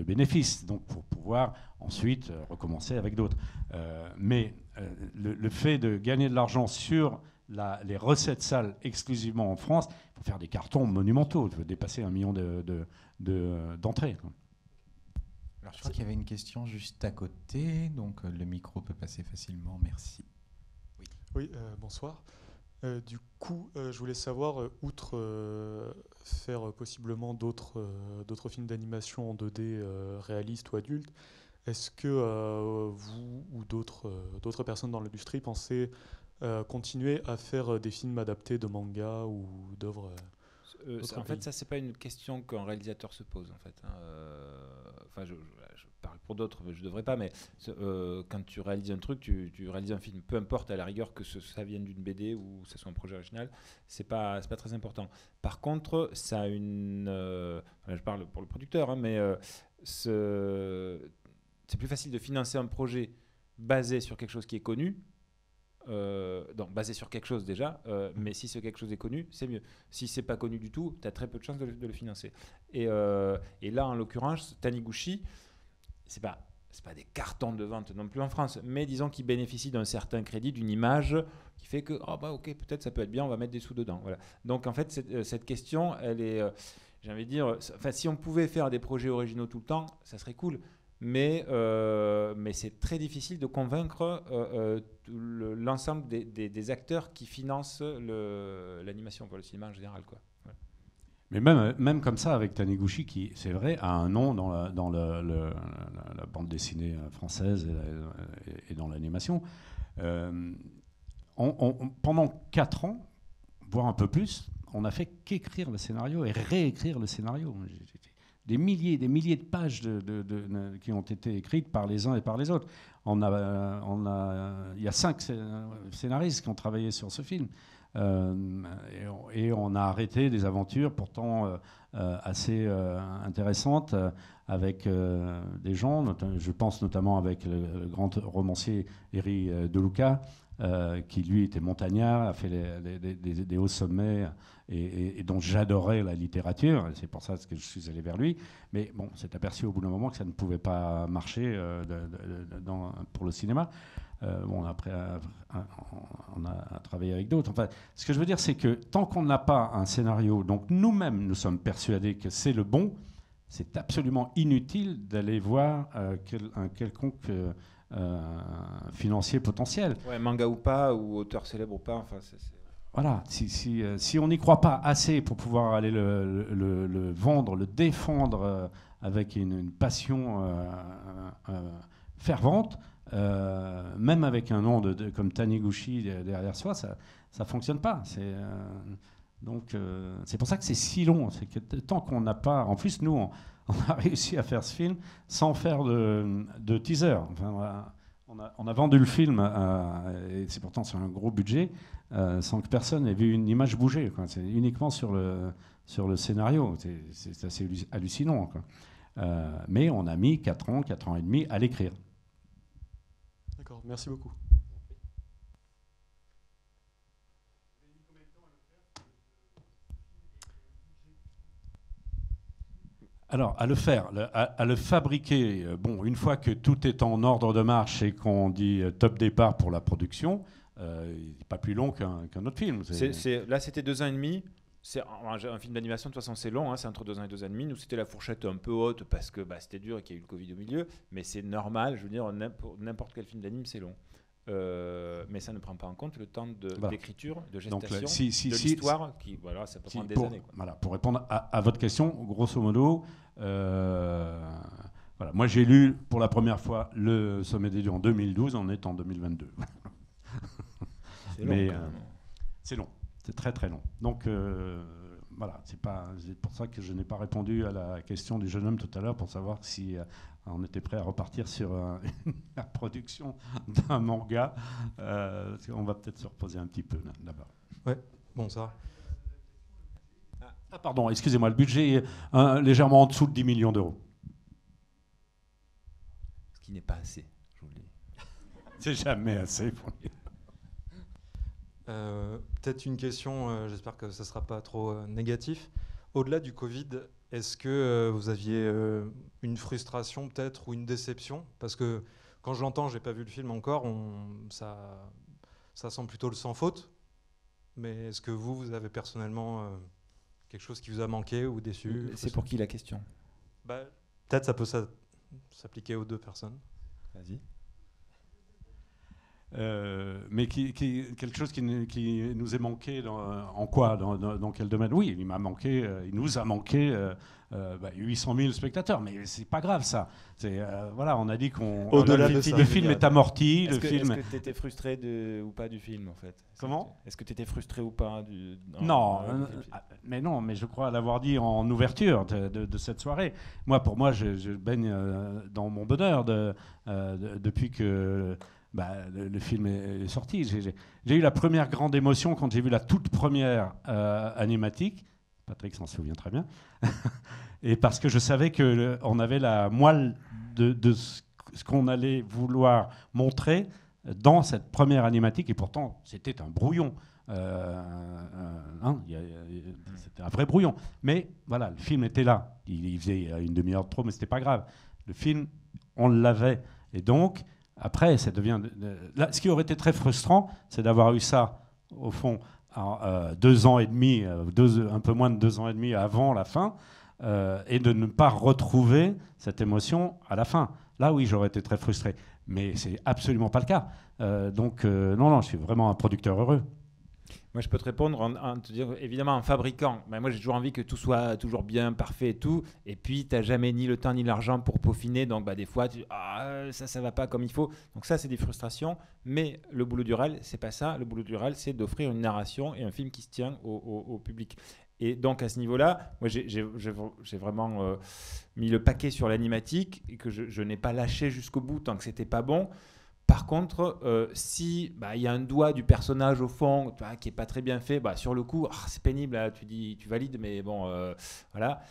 bénéfices, donc pour pouvoir ensuite recommencer avec d'autres. Mais le fait de gagner de l'argent sur les recettes salles exclusivement en France, il faut faire des cartons monumentaux, il faut dépasser 1 million d'entrées. Alors, je crois qu'il y avait une question juste à côté, donc le micro peut passer facilement. Merci. Oui, bonsoir. Du coup, je voulais savoir, outre faire possiblement d'autres films d'animation en 2D réalistes ou adultes, est-ce que vous ou d'autres personnes dans l'industrie pensez continuer à faire des films adaptés de manga ou d'œuvres en fait, ça, c'est pas une question qu'un réalisateur se pose, en fait. Enfin, je parle pour d'autres, mais je devrais pas, mais quand tu réalises un truc, tu réalises un film, peu importe à la rigueur que ça vienne d'une BD ou que ce soit un projet original, c'est pas très important. Par contre, ça a je parle pour le producteur, mais c'est plus facile de financer un projet basé sur quelque chose qui est connu. Donc basé sur quelque chose déjà, mais si ce quelque chose est connu, c'est mieux. Si c'est pas connu du tout, tu as très peu de chances de le financer. Et là, en l'occurrence, Taniguchi, c'est pas des cartons de vente non plus en France, mais disons qu'ils bénéficient d'un certain crédit, d'une image qui fait que ok, peut-être ça peut être bien, on va mettre des sous dedans. Voilà. Donc en fait, cette question, elle est, j'ai envie de dire, si on pouvait faire des projets originaux tout le temps, ça serait cool. Mais c'est très difficile de convaincre l'ensemble des acteurs qui financent l'animation, le cinéma en général, quoi. Ouais. Mais même comme ça, avec Taniguchi, qui, c'est vrai, a un nom dans la bande dessinée française et dans l'animation, pendant 4 ans, voire un peu plus, on n'a fait qu'écrire le scénario et réécrire le scénario. Des milliers de pages qui ont été écrites par les uns et par les autres. Il y a 5 scénaristes qui ont travaillé sur ce film. Et on a arrêté des aventures pourtant assez intéressantes avec des gens, je pense notamment avec le grand romancier Éric De Luca, qui lui était montagnard, a fait des hauts sommets et dont j'adorais la littérature. C'est pour ça que je suis allé vers lui. Mais bon, c'est aperçu au bout d'un moment que ça ne pouvait pas marcher pour le cinéma. Bon, après, on a travaillé avec d'autres. Enfin, ce que je veux dire, c'est que tant qu'on n'a pas un scénario, donc nous-mêmes, nous sommes persuadés que c'est le bon, c'est absolument inutile d'aller voir un quelconque financier potentiel. Ouais, manga ou pas, ou auteur célèbre ou pas. Enfin, Voilà, si on n'y croit pas assez pour pouvoir aller le vendre, le défendre avec une passion fervente, même avec un nom comme Taniguchi derrière soi, ça ne fonctionne pas. Donc c'est pour ça que c'est si long. C'est que tant qu'on n'a pas... En plus, nous, on a réussi à faire ce film sans faire de teaser. Enfin, on a vendu le film, et c'est pourtant sur un gros budget, sans que personne ait vu une image bouger, quoi. C'est uniquement sur le scénario. C'est assez hallucinant, quoi. Mais on a mis 4 ans et demi à l'écrire. D'accord, merci beaucoup. Alors, à le faire, à le fabriquer, bon, une fois que tout est en ordre de marche et qu'on dit top départ pour la production, il n'est pas plus long qu'un autre film. Là, c'était 2 ans et demi. Un film d'animation, de toute façon, c'est long, hein, c'est entre 2 ans et 2 ans et demi. Nous, c'était la fourchette un peu haute parce que c'était dur et qu'il y a eu le Covid au milieu. Mais c'est normal, je veux dire, n'importe quel film d'anime, c'est long. Mais ça ne prend pas en compte le temps d'écriture, de gestation, de l'histoire, qui, voilà, ça peut prendre des années, quoi. Voilà, pour répondre à votre question, grosso modo, voilà, moi j'ai lu pour la première fois Le Sommet des Dieux en 2012, on est en 2022. C'est long, mais quand même. c'est long, c'est très très long. Donc voilà, c'est pour ça que je n'ai pas répondu à la question du jeune homme tout à l'heure pour savoir si on était prêt à repartir sur la production d'un manga. On va peut-être se reposer un petit peu là-bas. Ouais, bon, ça. Ah, pardon, excusez-moi, le budget est légèrement en dessous de 10 millions d'euros. Ce qui n'est pas assez, je vous le dis. C'est jamais assez pour lui. Peut-être une question, j'espère que ça ne sera pas trop négatif. Au-delà du Covid, est-ce que vous aviez une frustration peut-être ou une déception? Parce que quand je l'entends, je n'ai pas vu le film encore, ça sent plutôt le sans faute. Mais est-ce que vous avez personnellement quelque chose qui vous a manqué ou déçu? C'est pour qui la question? Peut-être ça peut s'appliquer aux 2 personnes. Vas-y. Mais quelque chose qui nous est manqué en quoi, dans quel domaine? Oui, il nous a manqué 800 000 spectateurs, mais c'est pas grave ça. Voilà, on a dit le film est amorti. Est-ce que tu étais frustré ou pas du film en fait? Comment? Est-ce que tu étais frustré ou pas mais je crois l'avoir dit en ouverture de cette soirée. Pour moi, je baigne dans mon bonheur depuis que le film est sorti. J'ai eu la première grande émotion quand j'ai vu la toute première animatique. Patrick s'en souvient très bien. Et parce que je savais qu'on avait la moelle de ce qu'on allait vouloir montrer dans cette première animatique. Et pourtant, c'était un brouillon. C'était un vrai brouillon. Mais voilà, le film était là. Il faisait une demi-heure de trop, mais ce n'était pas grave. Le film, on l'avait. Et donc... Après, ça devient... Là, ce qui aurait été très frustrant, c'est d'avoir eu ça, au fond, 2 ans et demi, un peu moins de 2 ans et demi avant la fin, et de ne pas retrouver cette émotion à la fin. Là, oui, j'aurais été très frustré. Mais c'est absolument pas le cas. Donc, non, je suis vraiment un producteur heureux. Moi, je peux te répondre en te dire, évidemment, en fabricant. Ben, moi, j'ai toujours envie que tout soit toujours bien, parfait et tout. Et puis, tu n'as jamais ni le temps ni l'argent pour peaufiner. Donc, des fois, ça va pas comme il faut. Donc, ça, c'est des frustrations. Mais le boulot du réal, c'est pas ça. Le boulot du réal, c'est d'offrir une narration et un film qui se tient au public. Et donc, à ce niveau-là, moi, j'ai vraiment mis le paquet sur l'animatique et que je n'ai pas lâché jusqu'au bout tant que c'était pas bon. Par contre, si il y a un doigt du personnage au fond qui est pas très bien fait, sur le coup, c'est pénible. Là, tu valides, mais bon, voilà.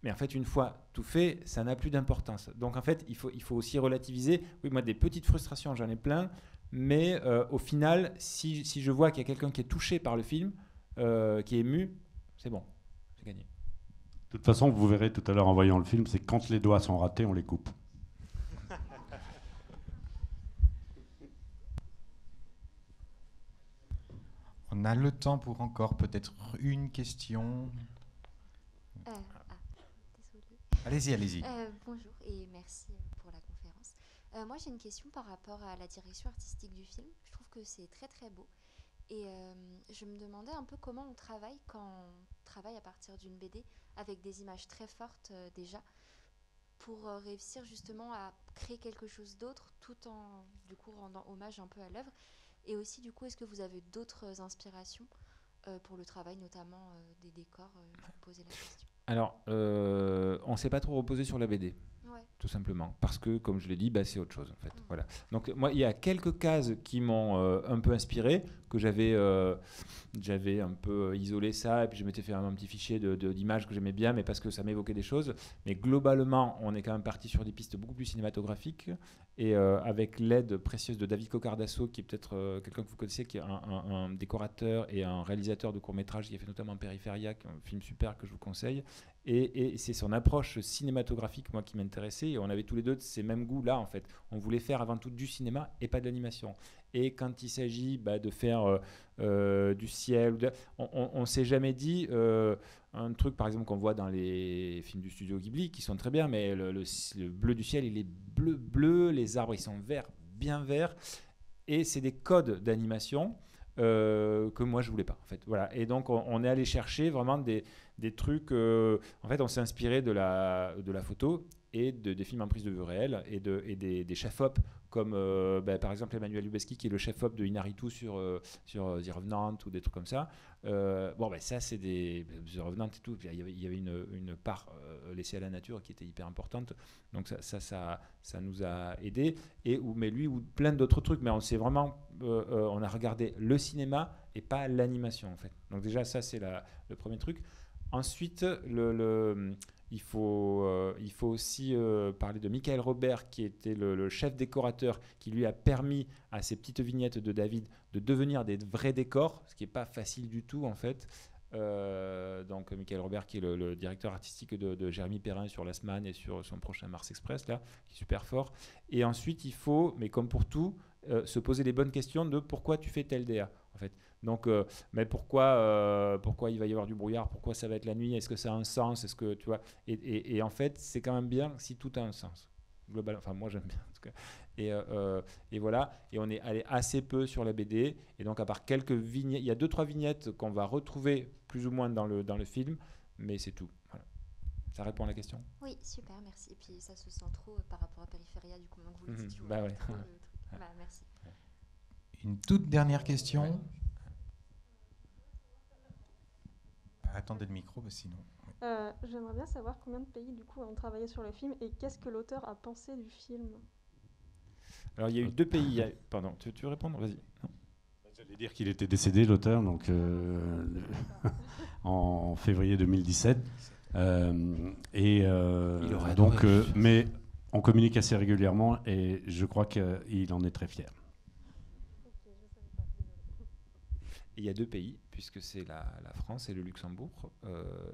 Mais en fait, une fois tout fait, ça n'a plus d'importance. Donc en fait, il faut aussi relativiser. Oui, moi, des petites frustrations, j'en ai plein. Mais au final, si je vois qu'il y a quelqu'un qui est touché par le film, qui est ému, c'est bon, c'est gagné. De toute façon, vous verrez tout à l'heure en voyant le film, c'est quand les doigts sont ratés, on les coupe. On a le temps pour encore peut-être une question. Désolée. Allez-y. Bonjour et merci pour la conférence. Moi, j'ai une question par rapport à la direction artistique du film. Je trouve que c'est très très beau. Et je me demandais un peu comment on travaille quand on travaille à partir d'une BD avec des images très fortes déjà, pour réussir justement à créer quelque chose d'autre tout en du coup rendant hommage un peu à l'œuvre. Et aussi du coup, est-ce que vous avez d'autres inspirations pour le travail, notamment des décors? Je vous posais la question. Alors, on ne s'est pas trop reposé sur la BD. Ouais. Tout simplement, parce que, comme je l'ai dit, c'est autre chose en fait. Voilà. Donc moi, il y a quelques cases qui m'ont un peu inspiré, que j'avais un peu isolé ça, et puis je m'étais fait un petit fichier d'images que j'aimais bien, mais parce que ça m'évoquait des choses. Mais globalement, on est quand même parti sur des pistes beaucoup plus cinématographiques, et avec l'aide précieuse de David Cocardasso, qui est peut-être quelqu'un que vous connaissez, qui est un décorateur et un réalisateur de courts-métrages, qui a fait notamment Périphéria, qui est un film super que je vous conseille. Et c'est son approche cinématographique, moi, qui m'intéressait. Et on avait tous les deux ces mêmes goûts-là, en fait. On voulait faire avant tout du cinéma et pas de l'animation. Et quand il s'agit de faire du ciel, on ne s'est jamais dit un truc, par exemple, qu'on voit dans les films du studio Ghibli, qui sont très bien, mais le bleu du ciel, il est bleu, les arbres, ils sont verts, bien verts. Et c'est des codes d'animation que moi, je ne voulais pas, en fait. Voilà. Et donc, on est allé chercher vraiment des trucs. En fait, on s'est inspiré de la photo et des films en prise de vue réelle et des chefs-op comme par exemple Emmanuel Lubezki, qui est le chef-op de Inarritu sur The Revenant ou des trucs comme ça. Ça, c'est des The Revenant et tout. Il y avait une part laissée à la nature qui était hyper importante. Donc ça nous a aidés. Mais lui, ou plein d'autres trucs. Mais on s'est vraiment... on a regardé le cinéma et pas l'animation, en fait. Donc déjà, ça, c'est le premier truc. Ensuite, il faut aussi parler de Michael Robert, qui était le chef décorateur, qui lui a permis à ces petites vignettes de David de devenir des vrais décors, ce qui n'est pas facile du tout, en fait. Donc Michael Robert, qui est le directeur artistique de Jérémy Perrin sur Last Man et sur son prochain Mars Express, là, qui est super fort. Et ensuite, il faut, mais comme pour tout, se poser les bonnes questions de pourquoi tu fais tel DA, en fait. Donc, mais pourquoi il va y avoir du brouillard? Pourquoi ça va être la nuit? Est-ce que ça a un sens? Est-ce que tu vois? Et en fait, c'est quand même bien si tout a un sens. Global, enfin, moi j'aime bien en tout cas. Et voilà. Et on est allé assez peu sur la BD. Et donc, à part quelques vignettes, il y a 2-3 vignettes qu'on va retrouver plus ou moins dans le film, mais c'est tout. Voilà. Ça répond à la question? Oui, super, merci. Et puis ça se sent trop par rapport à Périphéria, du coup, donc vous le dites. Ouais. Merci. Une toute dernière question. Ouais. Attendez le micro, sinon... J'aimerais bien savoir combien de pays du coup ont travaillé sur le film et qu'est-ce que l'auteur a pensé du film. Alors il y a eu 2 pays. Pardon, tu veux répondre? Vas-y. J'allais dire qu'il était décédé, l'auteur, donc en février 2017. Mais on communique assez régulièrement et je crois qu'il en est très fier. Il y a 2 pays, puisque c'est la France et le Luxembourg.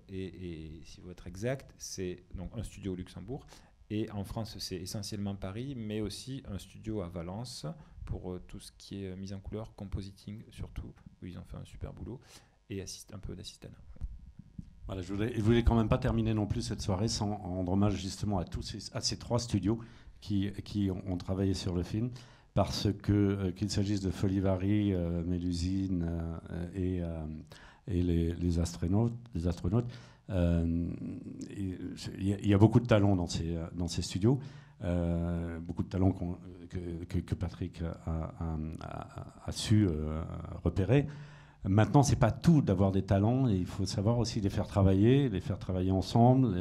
Et si vous êtes exact, c'est donc un studio au Luxembourg. Et en France, c'est essentiellement Paris, mais aussi un studio à Valence pour tout ce qui est mise en couleur, compositing surtout, où ils ont fait un super boulot, et un peu d'assistanat. Voilà, je voulais quand même pas terminer non plus cette soirée sans rendre hommage justement à ces 3 studios qui ont travaillé sur le film. parce que qu'il s'agisse de Folivari, Mélusine et les astronautes, il y a beaucoup de talent dans ces studios, beaucoup de talent que Patrick a su repérer. Maintenant, c'est pas tout d'avoir des talents, et il faut savoir aussi les faire travailler ensemble.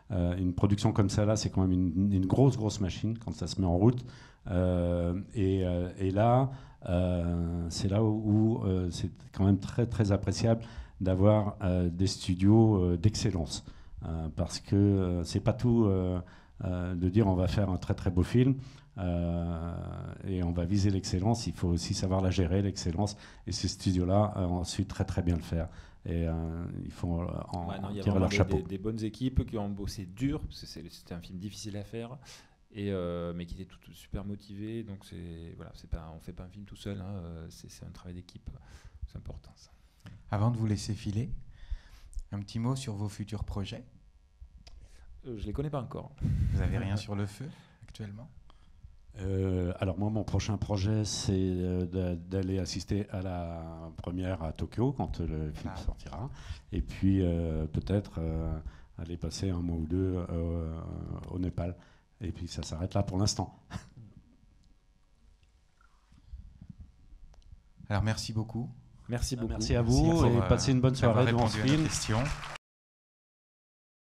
Une production comme ça, c'est quand même une grosse machine quand ça se met en route. Et là, c'est là où c'est quand même très appréciable d'avoir des studios d'excellence, parce que c'est pas tout de dire on va faire un très beau film. Et on va viser l'excellence, il faut aussi savoir la gérer, l'excellence, et ces studios-là ont su très bien le faire, et il faut en tirer leur chapeau. Des bonnes équipes qui ont bossé dur, parce que c'était un film difficile à faire, mais qui étaient toutes super motivés, donc on fait pas un film tout seul, hein, c'est un travail d'équipe, c'est important ça. Avant de vous laisser filer, un petit mot sur vos futurs projets. Je les connais pas encore. Vous avez rien sur le feu actuellement? Alors moi, mon prochain projet, c'est d'aller assister à la première à Tokyo quand le film sortira, et puis peut-être aller passer un mois ou deux au Népal, et puis ça s'arrête là pour l'instant. Alors merci beaucoup. Merci beaucoup. Merci à vous, et passez une bonne soirée devant ce film.